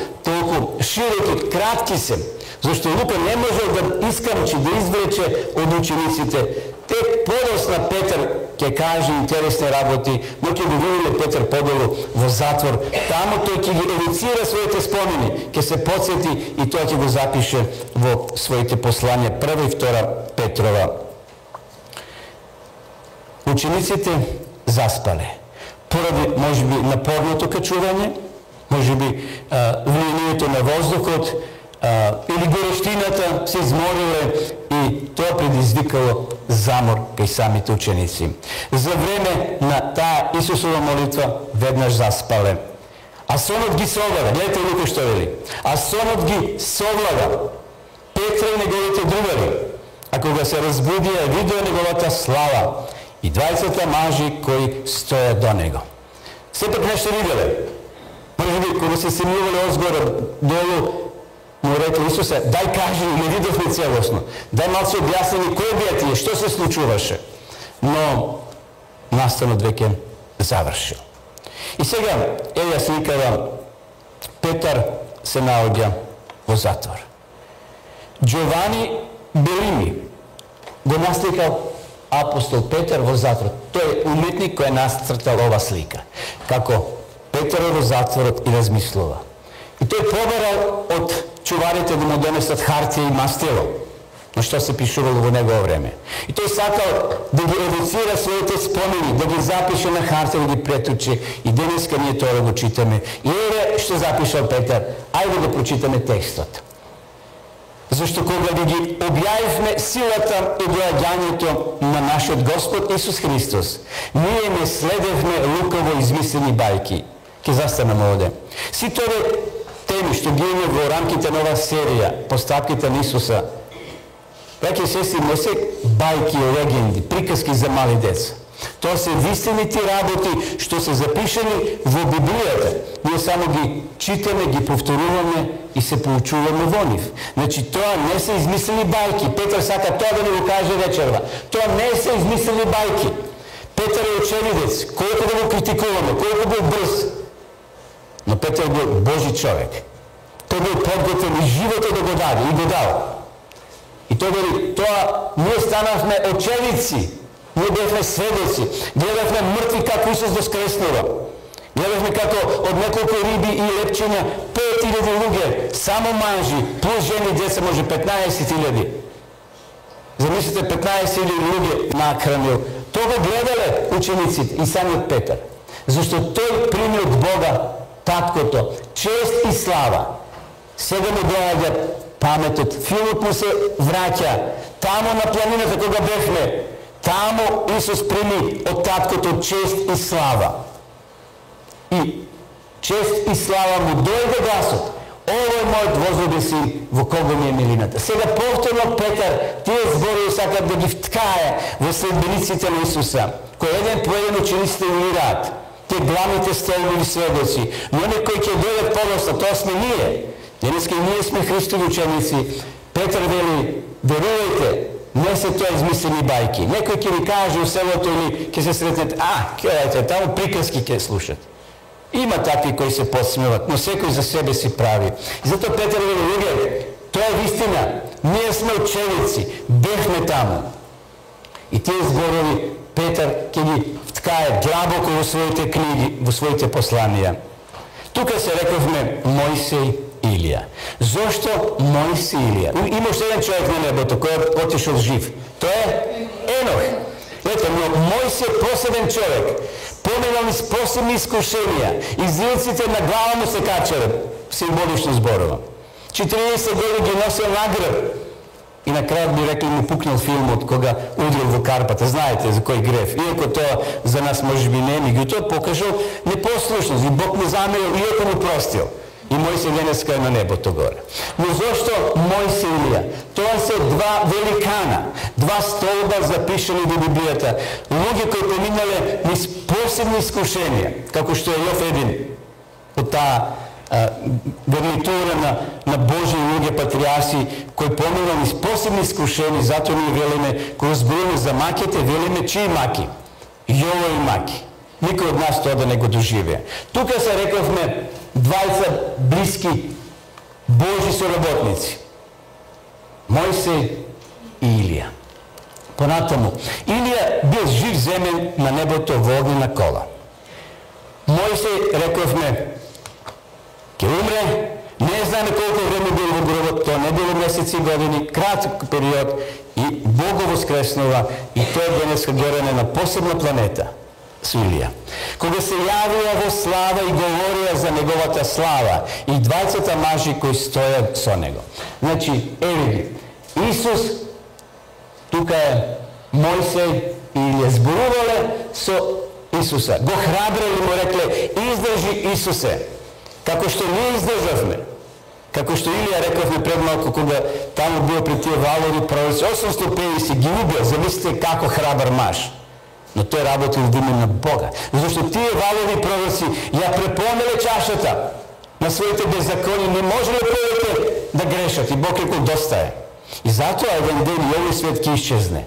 широки, кратки се. Зашто Лука не можел да искамчи, да извлече од учениците. Тек подосна Петар ќе каже интересни работи, но ќе го видиме Петар подолу во затвор. Таму тој ќе ги евицира своите спомени, ќе се подсети и тоа ќе го запише во своите послања 1 и 2 Петрова. Учениците заспале. Поради, може би, напорното качување, може би, влијанието на воздухот, или горештината се измориле и тоа предизвикало замор кај самите ученици. За време на таа Исусова молитва веднаш заспале. А сонот ги совлада. Гледате Лука што вели. А сонот ги совлада Петра и неговите другари. А кога се разбудија, видеа неговата слава и 20 мажи кои стоја до него. Сепак нешто виделе. Може би, кога се семјувале озгоре долу, му рекли Исусе, дај кажи, не видовме целосно. Дај малце објаснени кој бија тие, што се случуваше. Но настанот веќе завршил. И сега, еве сликава, Петар се наоѓа во затвор. Джовани Белими го насликал апостол Петар во затвор. Тој е уметник кој е насцртал ова слика. Како Петар е во затворот и размислува. И тој побарал од чуварите да му донесат хартија и мастило, на што се пишувало во негово време. И тој сакал да ги евоцира своите спомени, да ги запише на хартија, да ги претучи. И денеска ние тоа го читаме. И еве што запишал Петар. Ајде да прочитаме текстот. Зашто кога ги објавивме силата и доаѓањето на нашиот Господ Исус Христос, ние не следевме лукаво измислени бајки. Ке застанам овде. Сите овие теми што ги имаме во рамките на оваа серија, постапките на Исуса, браќи и сестри, не се бајки, легенди, приказки за мали деца. Тоа се вистините работи што се запишени во Библијата. Ние само ги читаме, ги повторуваме и се поучуваме во нив. Значи, тоа не се измислени бајки. Петар сака тоа да ни го каже вечерва. Тоа не се измислени бајки. Петар е очевидец. Колку да го критикуваме, колку бил брз. Но Петар бил Божи човек. Тој бил подготвен и живото да го даде, и го дал. И тој вели, тоа ние станавме очевидци. Ние бевме сведоци, гледавме мртви како Исус воскреснува. Гледавме како од неколку риби и лепчиња 5000 луѓе, само мажи, плюс жени и деца, може 15.000. Замислите 15.000 луѓе нахранил. Тоа го гледале учениците и самиот Петар. Зашто тој прими од Бога, таткото, чест и слава. Сега му доаѓа паметот, филот му се враќа. Таму на планината кога бевме, таму Исус прими од таткото чест и слава. И чест и слава му дојде гласот. Ово е мојот возлюбен син, во кого ми е милината. Сега повторно Петар тие зборови сакат да ги вткае во следбениците на Исуса, кој еден по еден учениците умираат. Те главните столбови сведоци, но некои ќе дојдат подоста, тоа сме ние. Денеска и ние сме Христови ученици. Петар вели, верувајте, не се тоа измислени бајки. Некој ќе ви каже у селото или ќе се сретнете, гледајте, таму приказки ќе слушат. Има такви кои се подсмеват, но секој за себе си прави. И затоа Петар вели, луѓе, тоа е вистина. Ние сме очевидци, бевме таму. И тие зборови Петар ќе ги вткае длабоко во своите книги, во своите посланија. Тука се рековме Мојсей Илија. Зошто Мојсей Илија? Има уште еден човек на небото кој е отишол жив. Тоа е Енох. Ето, но Мојсей е посебен човек. Поминал низ посебни искушенија. Изилците на глава му се качале, символично зборува. 40 години ги носил на грб. И на крајот би рекли му пукнал филмот кога удрил во карпата. Знаете за кој грев. Иако тоа за нас може би не е, меѓутоа покажал непослушност и Бог му замерил, иако му простил. И Мојсей денеска е на небото горе. Но зошто Мојсей Илија? Тоа се два великана, два столба запишани во Библијата. Луѓе кои поминале низ посебни искушенија, како што е Јов един од таа гарнитура на Божи луѓе патриарси кои поминал низ посебни искушенија. Затоа ние велиме, кога зборуваме за маките, велиме чии маки? Јовови маки. Никој од нас тоа да не го доживее. Тука се рековме двајца блиски Божи соработници. Мојсей и Илија. Понатаму, Илија бил жив земен на небото во огнена кола. Мојсей, рековме, ќе умре, не знаеме колку време бил во гробот, тоа не било месеци и години, краток период, и Бог го воскреснува, и тој денеска горене на посебна планета. Илија. Кога се јавија во слава и говорија за неговата слава и двајцата мажи кои стојат со него. Значи, еви ги, Исус, тука е Мојсей и Илија зборувале со Исуса. Го храбрели му рекле, издржи Исусе, како што ние издржавме. Како што Илија рековме пред малку кога таму бил пред тие валови пророци, 850 ги убил, замислите како храбар маж. Но тој работил во име на Бога. Зашто тие валови пророци ја препомнеле чашата на своите беззакони, не можеле повеќе да грешат и Бог рекол доста е. И затоа еден ден и овој свет ќе исчезне.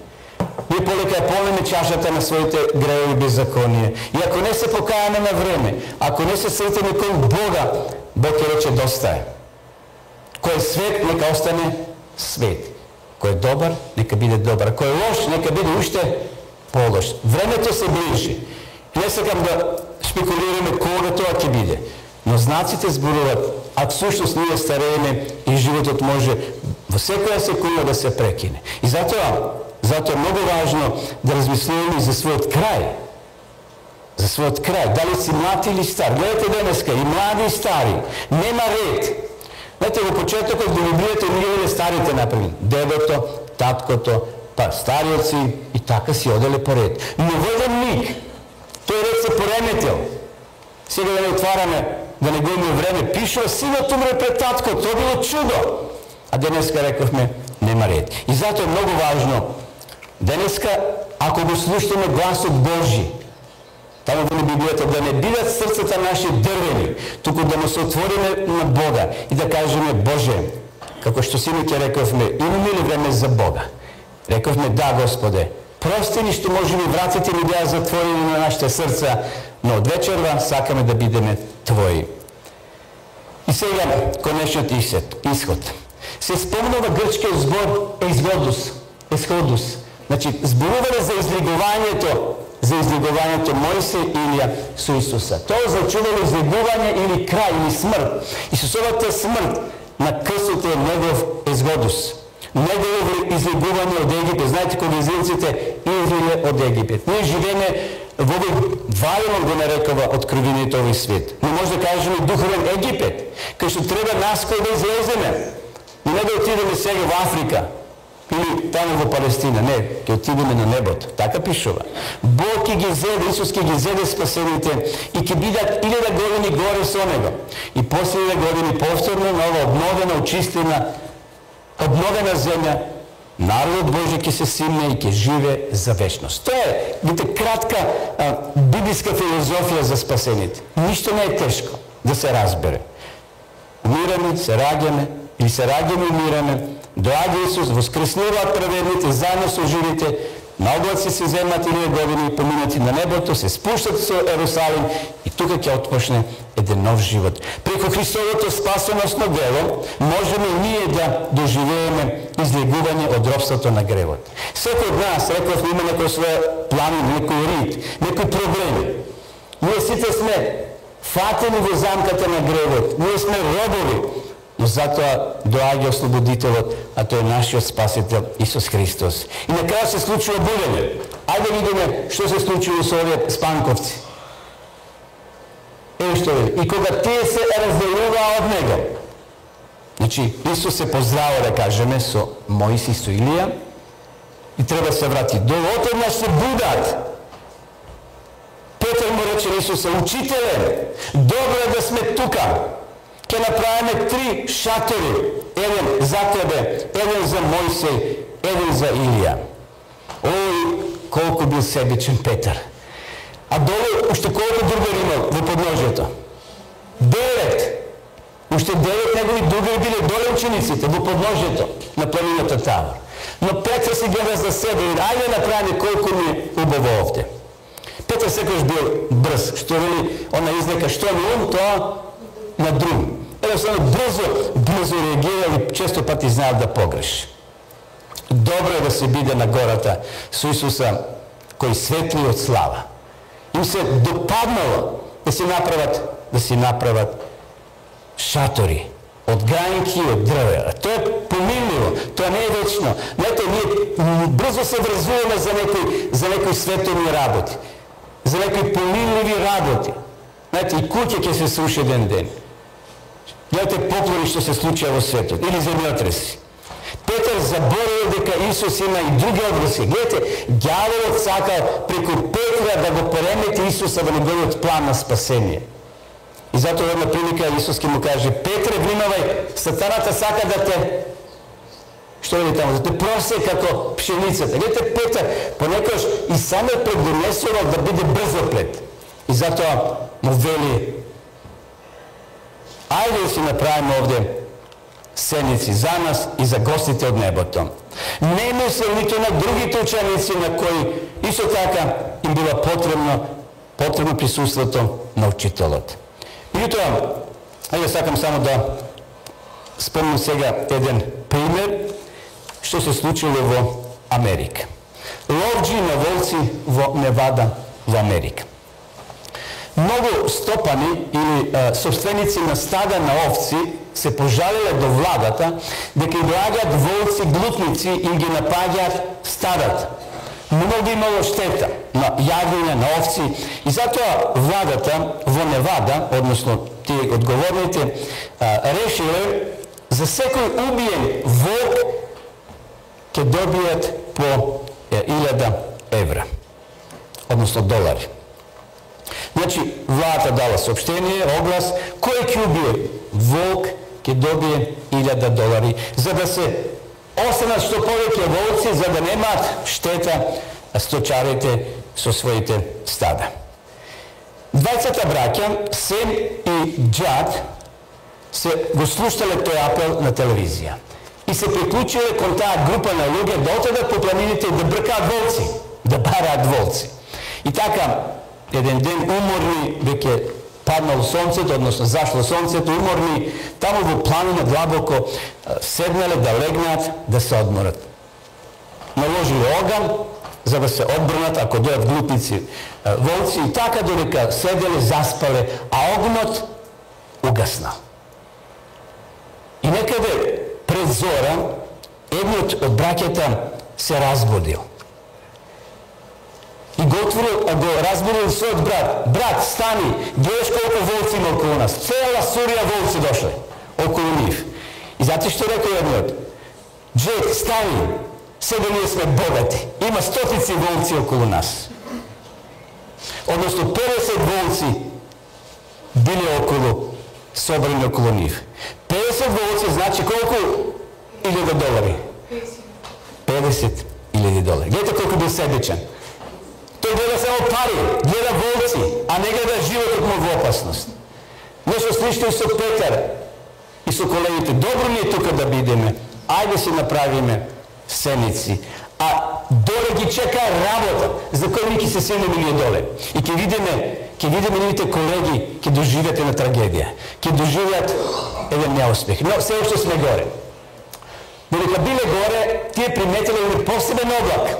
Ние полека ја полнеме чашата на своите греови и беззаконија. И ако не се покајаме на време, ако не се сретиме кон Бога, Бог ќе рече доста е. Кој е свет, нека остане свет. Кој е добар, нека биде добар. Кој е лош, нека биде уште полош. Времето се ближи. Не сакам да спекулираме кога тоа ќе биде. Но знаците зборуват, а всушност ние старееме и животот може во секоја секунда да се прекине. И затоа е многу важно да размислуваме за својот крај. За својот крај. Дали си млад или стар. Гледате денеска, и млади и стари. Нема ред. Знаете, во почетокот до Библијата ние старите направи. Дедото, таткото, па стариот си и така си оделе поред. Но во еден миг тој ред се пореметил. Сега да не отвараме, да не губиме време, пишува синот умре пред таткото, тоа било чудо. А денеска рековме нема ред. И затоа е многу важно денеска, ако го слушаме гласот Божи, таму во Библијата, да не бидат срцата наши дрвени, туку да му се отвориме на Бога и да кажеме: Боже, како што синоќа рековме, имаме ли време за Бога? Рековме: да, Господе, прости ни што може би вратите ни беа затворени на нашите срца, но од вечерва сакаме да бидеме Твои. И сега, конечниот исход. Се спомнува грчкиот збор есходус. Значи, зборувале за излегувањето Мојсе и Илија со Исуса. Тоа означувало излегување или крај, или смрт. Исусовата смрт на крстот е негов есходус. Негово излегување од Египет. Знаете, кога израелците излегле од Египет. Ние живееме во овој Вавилон, го нарекува откровението овој свет. Но може да кажеме духовен Египет, кај што треба наскоро да излеземе. Но не да отидеме сега во Африка или таму во Палестина. Не, ќе отидеме на небото. Така пишува. Бог ќе ги зеде, Исус ќе ги зеде спасените и ќе бидат 1000 години горе со Него. И после 1000 години повторно на ова обновена, очистена, обновена земја, народот Божи ќе се симне и ќе живе за вечност. Тоа е, видите, кратка библиска филозофија за спасените. Ништо не е тешко да се разбере. Умираме, се раѓаме, или се раѓаме и умираме, доаѓа Исус, воскреснуваат праведните заедно со живите, на облаци се земат 1000 години, поминати на небото, се спуштат со Ерусалим и тука ќе отпочне еден нов живот. Преку Христовото спасоносно дело можеме ние да доживееме излегување од робството на гревот. Секој од нас, рековме, има некој свој план, некој рит, некои проблеми. Ние сите сме фатени во замката на гревот. Ние сме робови. Но затоа доаѓа ослободителот, а тој е нашиот спасител Исус Христос. И на крај се случува будење. Ајде видиме што се случило со овие спанковци. Еве што е. И кога тие се разделуваа од Него, значи Исус се поздравува, да кажеме, со Мојси и со Илија и треба се врати. Одеднаш се будат. Петар му рече на Исуса: Учителе, добро е да сме тука. Ке направиме 3 шатори, еден за тебе, еден за Мојсей, еден за Илија. Ој, колку бил себичен Петар. А долу, уште колку другари имал во подножјето? 9. Уште 9 негови другари биле доле учениците во подножјето на планината Тавор. Но Петар се гледа за себе и ајде направиме колку ми убаво овде. Петар секојаш бил брз, што вели она изрека: што ми ум, тоа на друг. Едноставно брзо реагира и често пати знаел да погреши. Добро е да се биде на гората со Исуса, кој светли од слава. Им се допаднало да си направат шатори од гајнки и од дрве. Тоа е помилливо, тоа не е вечно. Знаете, ние брзо се врзуваме за некои световни работи, за некои помилливи работи. Знаете, и куќе ќе се сруши еден ден. Гледате поплави што се случува во светот, или земјотреси. Петар заборува дека Исус има и други односи. Гледате, ѓаволот сака преку Петра да го поремети Исуса во неговиот план на спасение. И затоа една прилика Исус ќе му каже: Петре, внимавај, сатаната сака да те, што вели таму, да те просе како пшеницата. Гледате, Петар понекогаш и само е предонесувал да биде брзоплет. И затоа му вели: ајде да си направиме овде сеници за нас и за гостите од небото. Не мислел нито на другите ученици на кои исто така им било потребно присуството на учителот. Меѓутоа, ајде сакам само да спомнам сега еден пример што се случило во Америка. Ловџи на волци во Невада во Америка. Многу стопани или собственици на стада на овци се пожалиле до владата дека им доаѓаат волци глутници и ги напаѓаат стадата. Многу имало штета на јагниња, на овци, и затоа владата во Невада, односно тие одговорните, решиле за секој убиен волк ќе добијат по 1000 евра, односно долари. Значи, владата дала сообщение, оглас, кој ќе убие волк ќе добие 1000 долари, за да се останат што повеќе волци, за да немаат штета сточарите со своите стада. Двајцата браќа, Сем и Џад, се го слушале тој апел на телевизија и се приклучиле кон таа група на луѓе да отидат по планините да бркаат волци, да бараат волци. И така, еден ден уморни, веќе паднало сонцето, односно зашло сонцето, уморни, таму во планина длабоко седнале да легнат, да се одморат. Наложили оган, за да се одбранат ако дојат глутници волци, и така додека седеле, заспале, а огнот угаснал. И некаде пред зора, едниот од браќата се разбудил. И го разбудил својот брат. Брат, стани, гледаш колку волци има околу нас. Цела сурија волци дошле околу нив. И затоа што рекол едниот, Џек, стани, сега ние сме богати. Има стотици волци околу нас. Односно 50 волци били собрани околу нив. 50 волци значи колку? 1000 долари. 50.000 долари. Гледате колку бил себичен. Тој гледа само пари, гледа волци, а не гледа животот му во опасност. Нешто слично и со Петар и со колегите. Добро ни е тука да бидеме. Ајде се направиме сеници. А доле ги чека работа, за кој ми ќе се селиме ние доле. И ќе видиме нивите колеги, ќе доживеат една трагедија. Ќе доживеат еден неуспех. Но се уште сме горе. Додека биле горе, тие приметиле еден посебен облак.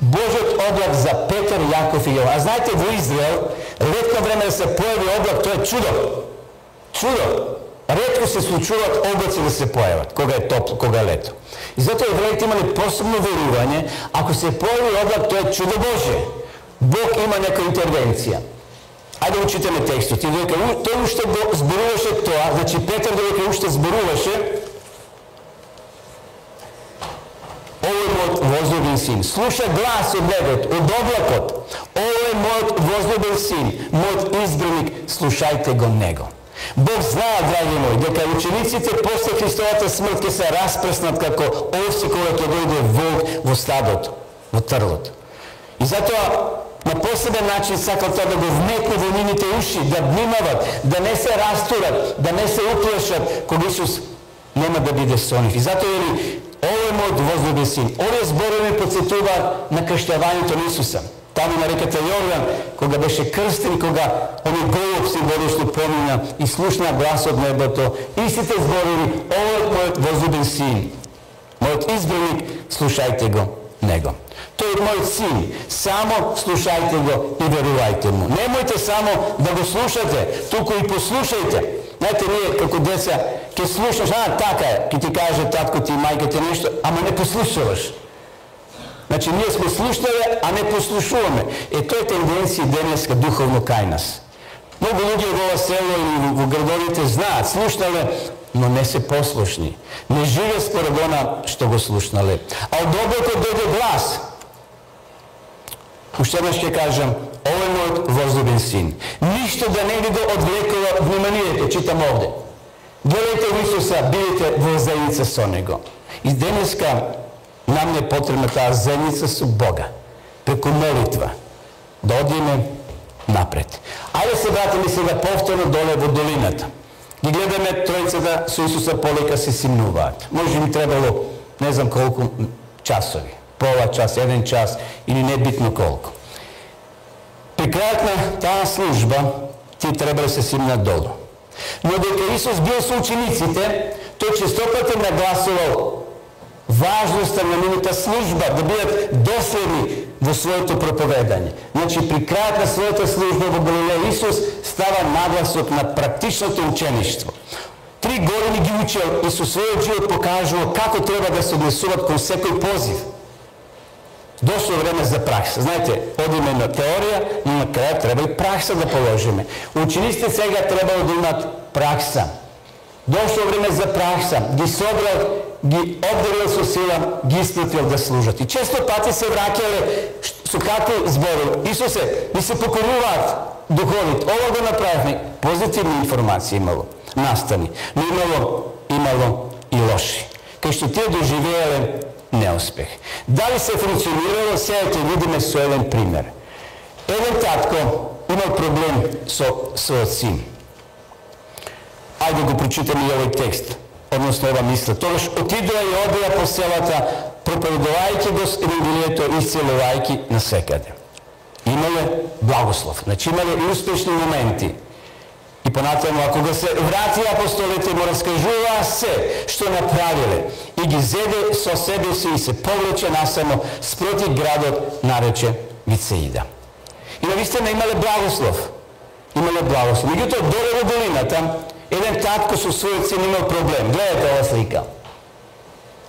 Божиот облак за Петар, Јаков и Јован. А знаете, во Израел, ретко време да се појави облак, тоа е чудо. Чудо. Ретко се случуваат облаци да се појават, кога е топло, кога е лето. И затоа евреите имале посебно верување, ако се појави облак, тоа е чудо Божие. Бог има нека интервенција. Ајде да учитаме текстот. И додека тој уште го зборуваше тоа, значи Петар додека уште зборуваше, овој мојот возлюбен син, слуша глас од небото, од облакот. Овој мојот возлюбен син, мојот избраник, слушајте го него. Бог знае, драги мои, дека учениците после Христовата смрт ќе се распреснат како овци кога ќе дојде волк во стадото, во трлото. И затоа на посебен начин сакал тоа да го вметне во нивните уши, да внимават, да не се растурат, да не се уплашат кога Исус нема да биде со нив. И затоа овој мојот возлюбен син. Овие зборови потсетуваат на крштевањето на Исуса. Таму на реката Јордан, кога беше крстен, кога оној голуб символично помина и слушна глас од небото, истите зборови, овој мојот возлюбен син, мојот избраник, слушајте го него. Тој е мојот син, само слушајте го и верувајте му. Немојте само да го слушате, туку и послушајте. Знаете, ние како деца ќе слушаш, така е, ќе ти каже татко ти и мајка ти нешто, ама не послушуваш. Значи, ние сме слушнале, а не послушуваме. Тоа е тенденција денеска духовно кај нас. Многу луѓе во ова село или во градовите знаат, слушнале, но не се послушни. Не живе според она што го слушнале. А од облакот дојде глас. Уште еднаш ќе кажам, овој мојот возлюбен син. Ништо да не ви го одвлекува вниманието, читам овде. Гледајте Исуса, бидете во заедница со него. И денеска нам не е потребна таа заедница со Бога, преку молитва, да одиме напред. Ајде се вратиме сега повторно доле во долината. Ги гледаме тројцата со Исуса полека се симнуваат. Може би требало, не знам колку часови, пола час, 1 час или не битно колку. При крајот на таа служба ти треба да се симнат долу. Но дека Исус бил со учениците, тој честопати нагласувал важноста на нивната служба, да бидат доследни во своето проповедање. Значи, при крајот на својата служба во Галилеја Исус става нагласок на практичното учеништво. 3 години ги учел и со својот живот покажувал како треба да се однесуват кон секој позив. Дошло време за пракса. Знаете, одиме на теорија, но на крај треба и пракса да положиме. Учениците сега требало да имат пракса. Дошло време за пракса, ги собрал, ги обдарил со сила, ги испратил да служат. И често пати се враќале со какви зборови. Исусе, ви се покоруваат духовите. Ова го направивме. Позитивни информации имало, настани. Но имало и лоши. Кај што тие доживееле неуспех. Дали се функционирало, сега ќе видиме со еден пример. Еден татко имал проблем со својот син. Ајде го прочитаме и овој текст, односно ова мисла. Тогаш отидоа и одеа по селата, проповедувајќи го Евангелието и исцелувајќи насекаде. Имале благослов, значи имале и успешни моменти. И понатаму, ако го се врати апостолите, му раскажуваа се што направиле и ги зеде со себе си и се повлече насамо спроти градот нарече Вицеида. И навистина имале благослов. Меѓутоа, доле во долината, еден татко со својот син имал проблем. Гледате ова слика.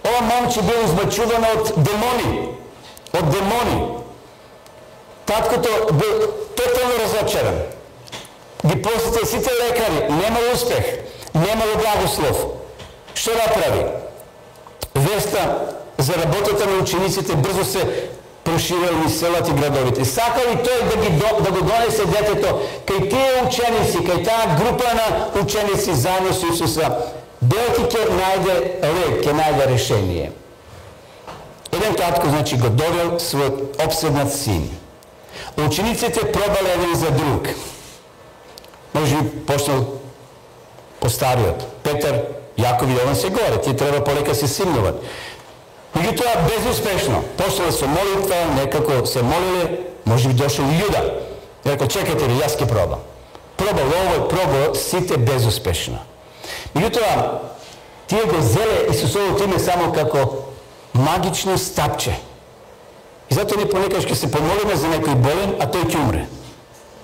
Ова момче бил измачувано од демони. Таткото бил тотално разочаран. Ги посетил сите лекари, немал успех, немало благослов. Што направи? Веста за работата на учениците брзо се проширила низ селата и градовите. Сакали тој да го донесе детето кај тие ученици, кај таа група на ученици заедно со Исуса, белки ќе најде ред, ќе најде решение. Еден татко, значи, го довел својот обседнат син. Учениците пробале еден за друг. Може би почнал постариот. Петар, Јаков и Јован се горе. Тие треба полека се симнуват. Меѓутоа безуспешно. Почнала со молитва, некако се молиле, може би дошол и Јуда. Рекол, чекайте ли, јас ќе пробам. Пробал, сите безуспешно. Меѓутоа, тие го зеле Исусовото име само како магично стапче. И затоа ние понекогаш ќе се помолиме за некој болен, а тој ќе умре.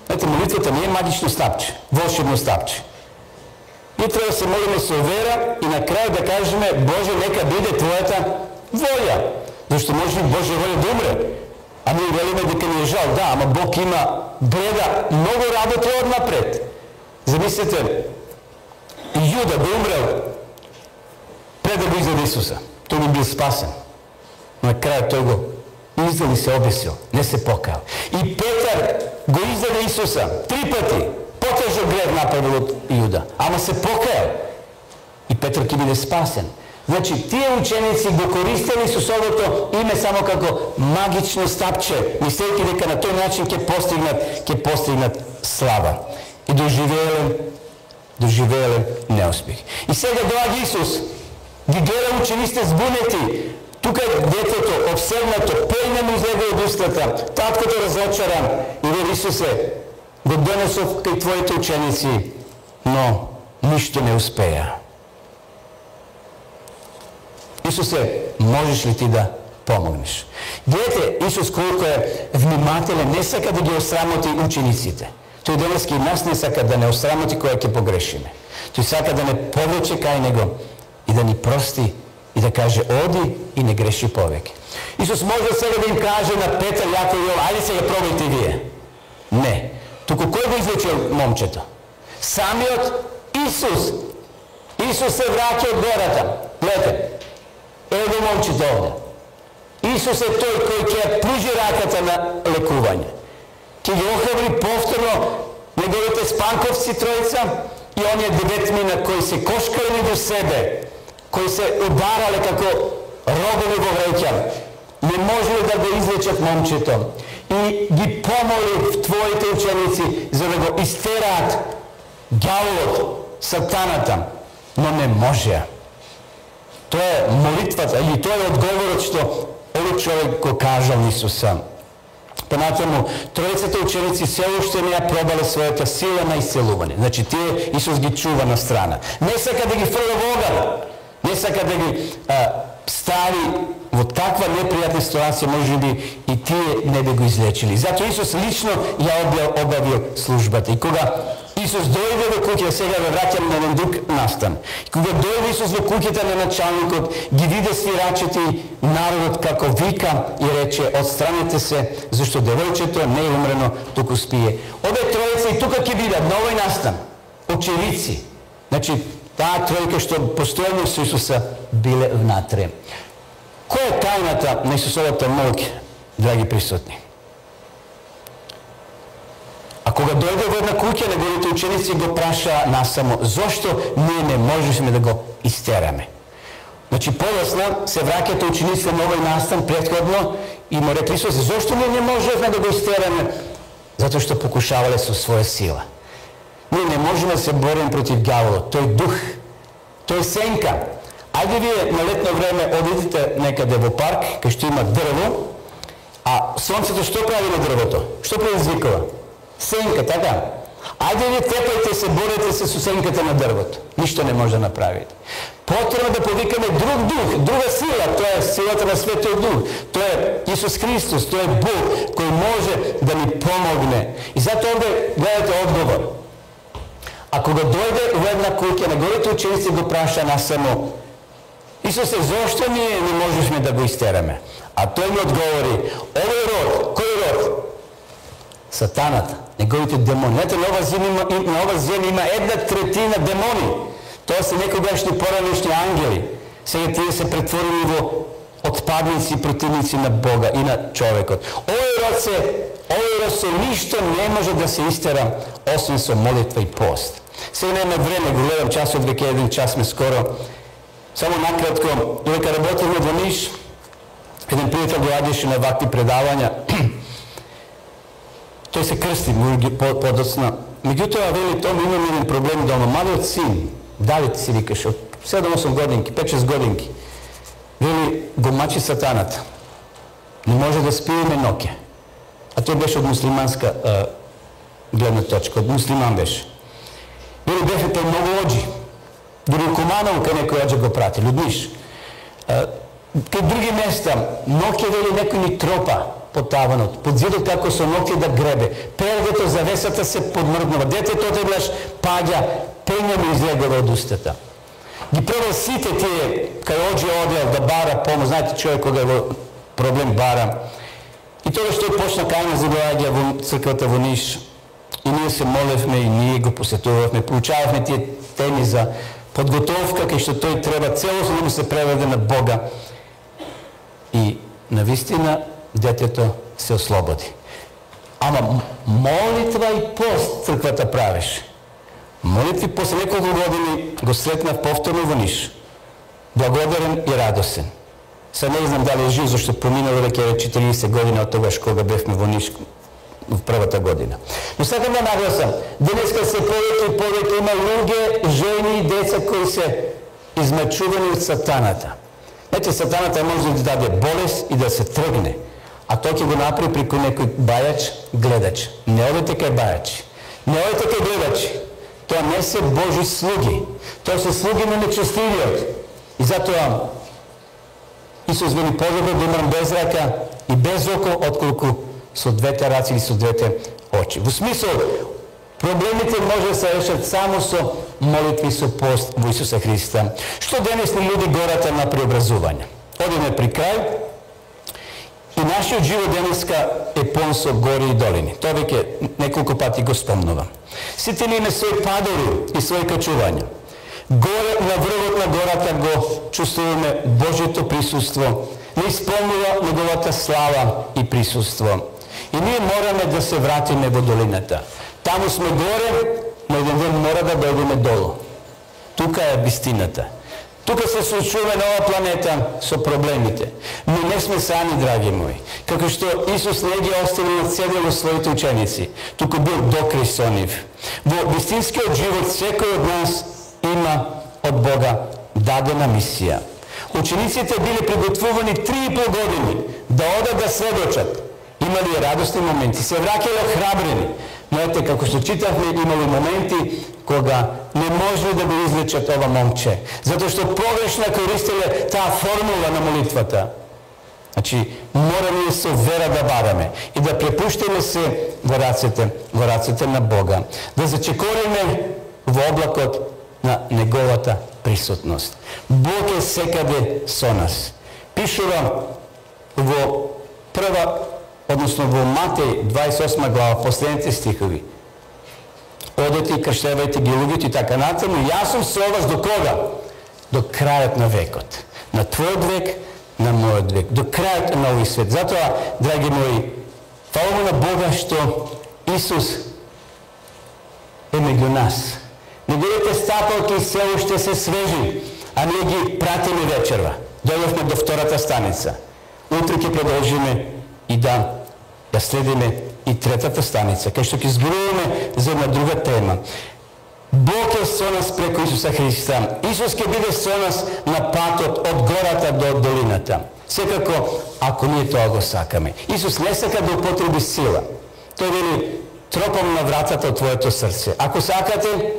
Знаете, молитвата не е магично стапче, волшебно стапче. Ние треба да се молиме со вера и на крај да кажеме, Боже, нека биде Твојата волја. Зашто може Божја волја да умре. А ние велиме дека ни е жал. Да, ама Бог има бреда, многу работи однапред. Замислете, Јуда да умрел пред да го издаде Исуса. Тој би бил спасен. На крај тој го издали се обесил, не се покаял. И Петар го издаде Исуса 3 пати. Потежок грех направил од Јуда, ама се покаял. И Петар ќе биде спасен. Значи, тие ученици го користели Исусовото име само како магично стапче, мислејќи дека на тој начин ќе постигнат слава. И доживееле неуспех. И сега доаѓа Исус, ги гледа учениците збунети. Тука детето, обседнато, пејне му излега од устата, таткото разочаран и вели, Исусе, го донесов кај Твоите ученици, но ништо не успеа. Исусе, можеш ли ти да помогнеш? Гледате, Исус колко е внимателен, не сака да ги осрамоти учениците. Тој денески и нас не сака да не осрамоти која ќе погрешиме. Тој сака да не повлече кај него и да ни прости и да каже, оди и не греши повеќе. Исус може сега да им каже на Петар, Јаков и Јован, ајде сега пробајте вие. Не. Туку кој го излечил момчето? Самиот Исус. Исус се враќа од гората. Гледате, ево момчето овде. Исус е тој кој ќе пружи раката на лекување. Ќе ги охрабри повторно неговите спанковци тројца и оние 9 мина кои се кошкали до себе, кои се ударале како рогови во вреќа, не можеле да го излечат момчето. И ги помоли Твоите ученици за да го истераат ѓаволот, сатаната, но не можеа. Тоа е молитвата, или тоа е одговорот што овој човек го кажал Исуса. Понатаму, тројцата ученици се уште не ја пробале својата сила на исцелување. Значи, тие Исус ги чува на страна. Не сака да ги фрла во оган, не сака да ги стави во таква непријатна ситуација, може би и тие не би го излечили. Зато Исус лично ја обавил службата. И кога Исус дојде во куќа, сега ве враќам на еден друг настан. И кога дојде Исус во куќата на началникот, ги виде свирачите и народот како вика и рече, отстранете се, зашто девојчето не е умрено, туку спие. Овие тројца и тука ќе бидат на овој настан, очевидци. Значи, таа тројка што постојано со Исуса биле внатре. Која е тајната на Исусовата моќ, драги присутни? А кога дојде во една куќа, неговите ученици го праша насамо, зошто ние не можеме да го истераме? Значи, подоцна се враќате учениците на овој настан претходно и му рекли Исус, зошто ние не можеме да го истераме? Затоа што покушавале со своја сила. Ние не можеме да се бориме против ѓаволот. Тој дух, тој сенка. Ајде вие на летно време одидете некаде во парк, кај што има дрво, а сонцето што прави на дрвото? Што предизвикува? Сенка, така? Ајде вие тепајте се, борете се со сенката на дрвото. Ништо не може да направите. Потребно да повикаме друг дух, друга сила, тоа е силата на Светиот Дух. Тоа е Исус Христос, тоа е Бог кој може да ни помогне. И затоа овде гледате одговор. А кога дојде во една куќа, неговите ученици го праша насамо, Исусе, зошто ние не можешме да го истераме? А тој ми одговори, овој род, кој род? Сатаната, неговите демони. Знаете, на ова земја има 1/3 демони. Тоа се некогашни поранешни ангели. Сега тие се претворили во отпадници, противници на Бога и на човекот. Овој род со ништо не може да се истера, освен со молитва и пост. Сега нема време, го гледам часот, веќе еден час сме скоро. Само накратко, додека работевме во Ниш, еден пријател доаѓаше на вакви предавања. Тој се крсти подоцна. Меѓутоа, вели, тоа имам еден проблем дома. Малиот син, Давид си викаше, од 7-8 годинки, 5-6 годинки, вели, го мачи сатаната. Не може да спи име ноќе. А тој беше од муслиманска гледна точка, од муслиман беше. Вели, беше тој многу оджи. Дори у Куманово кај некој оджи го прати, Людниш. Кај други места, ноќе, вели, некој ни тропа под таванот, под зидот како со ноќе да гребе. Пердето, завесата се подмрднува. Детето одеднаш паѓа, пења излегува од устата. Ги прва сите тие, кај оджи одел да бара помош, знаете, човек кога е во проблем бара. И тоа што почна кај нас да доаѓа во црквата во Ниш, и ние се молевме, и ние го посетувавме, получававме тие теми за подготовка, кај што тој треба целосно да му се преведе на Бога. И навистина детето се ослободи. Ама молитва и пост црквата правеше. Молитви после неколку години го сретнав повторно во Ниш. Благодарен и радосен. Са не знам дали е жив, зашто поминало веќе 40 години од тогаш кога бевме во Ниш в првата година. Но сакам да нагласам, денеска се повеќе и повеќе има луѓе, жени и деца кои се измачувани од сатаната. Знаете, сатаната може да даде болест и да се тргне, а тој ќе го направи преку некој бајач, гледач. Не одете кај бајачи, не одете кај гледачи. Тоа не се Божи слуги, тоа се слуги на нечестивиот. И затоа Исус вели подобро да умрам без рака и без око, отколку со двете раци или со двете очи. Во смисол, проблемите може да се решат само со молитви, со пост во Исуса Христа. Што денес ни луди гората на преобразување? Одиме при крај. И нашиот живот денеска е полн со гори и долини. Тоа веќе неколку пати го спомнувам. Сите ние имаме своји падови и своји качувања. Горе на врвот на гората го чувствуваме Божјото присуство, не исполнува неговата слава и присуство. И ние мораме да се вратиме во долината. Таму сме горе, но еден ден мора да дојдеме долу. Тука е вистината. Тука се случува на ова планета со проблемите. Но не сме сами, драги мои. Како што Исус не ги оставил на цедел своите ученици, туку бил докрај со нив. Во вистинскиот живот секој од нас има од Бога дадена мисија. Учениците биле приготвувани 3,5 години да одат да сведочат. Имали радосни моменти, се враќале храбрени. Но ете, како што читавме, имали моменти кога не можели да го излечат ова момче. Затоа што погрешно користеле таа формула на молитвата. Значи, мораме со вера да бараме и да препуштиме се во рацете на Бога. Да зачекориме во облакот на неговата присутност. Бог е секаде со нас. Пишува во прва, односно во Матеј 28 глава, последните стихови. одете и крштевајте ги луѓето и така натаму, јас сум со вас до кога? До крајот на векот. На твојот век, на мојот век. До крајот на овој свет. Затоа, драги мои, фала на Бога што Исус е меѓу нас. Неговите стапалки се уште се свежи, а ние ги пратиме вечерва. Дојдовме до втората станица. Утре ќе продолжиме и да следиме и третата станица, кај што ќе зборуваме за една друга тема. Бог е со нас преку Исуса Христа. Исус ќе биде со нас на патот од гората до долината. Секако, ако ние тоа го сакаме. Исус не сака да употреби сила. Тој вели, тропам на вратата од твоето срце. Ако сакате,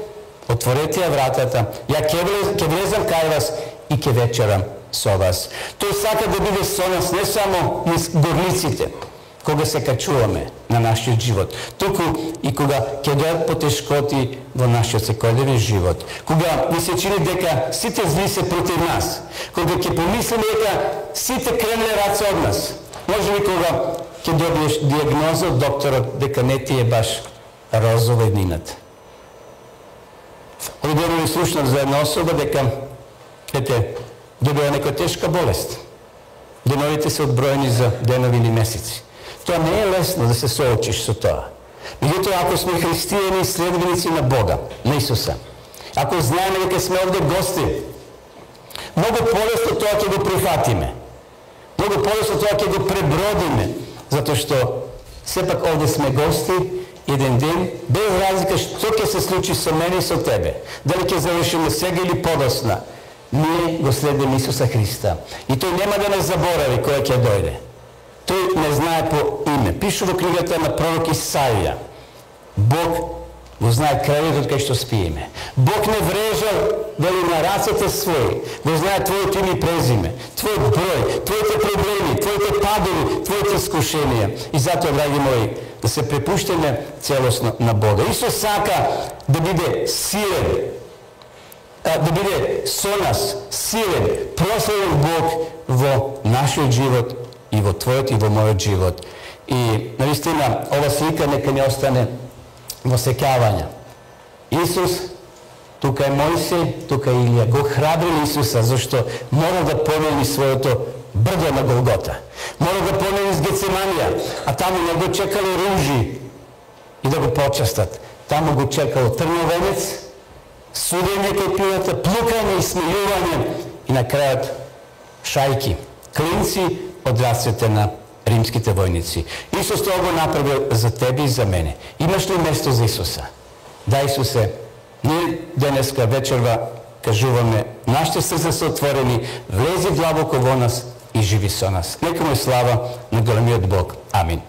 отворете ја вратата, ја ќе влезам кај вас и ќе вечерам со вас. Тој сака да биде со нас не само низ горниците, кога се качуваме на нашиот живот, туку и кога ќе дојдат потешкоти во нашиот секојдневен живот, кога ни се чини дека сите зли се против нас, кога ќе помислиме дека сите кренале раце од нас, може ли кога ќе добиеш диагноза од докторот дека не ти е баш розова еднината. Одедневно слушнав за една особа дека добила некоја тешка болест. Деновите се одброени за денови или месеци. Тоа не е лесно да се соочиш со тоа. Меѓутоа, ако сме христијани следбеници на Бога, на Исуса, ако знаеме дека сме овде гости, многу полесно тоа ќе го прифатиме. Многу полесно тоа ќе го пребродиме, затоа што сепак овде сме гости еден ден, без разлика што ќе се случи со мене и со тебе. Дали ќе завршиме сега или подосна, ние го следиме Исуса Христа. И тој нема да не заборави кој ќе дојде. Тој не знае по име. Пише во книгата на пророк Исаија. Бог го знае крајот кај што спиеме. Бог не врежал дали на рацете своји. Го знае твоето име и презиме, твојот број, твоите проблеми, твоите падови, твоите искушенија. И затоа, драги мои, да се препуштиме целосно на Бога. Исус сака да биде силен, да биде со нас, силен, прославен Бог во нашиот живот и во твојот и во мојот живот. И наистина ова слика нека не остане во сеќавање. Исус, тука е Мојсей, тука е Илија, го храбрили Исуса, зашто мора да помени своето брдо на Голгота. Мора да помени с Гецеманија, а таму не го чекало ружи и да го почастат. Таму го чекало трновенец, судење кај пилата, плукање и смејување и на крајот шајки, клинци од рацете на римските војници. Исус тоа го направил за тебе и за мене. Имаш ли место за Исуса? Да, Исусе, ние денеска вечерва кажуваме, нашите срца се отворени, влези длабоко во нас и живи со нас. Нека му е слава на големиот Бог. Амин.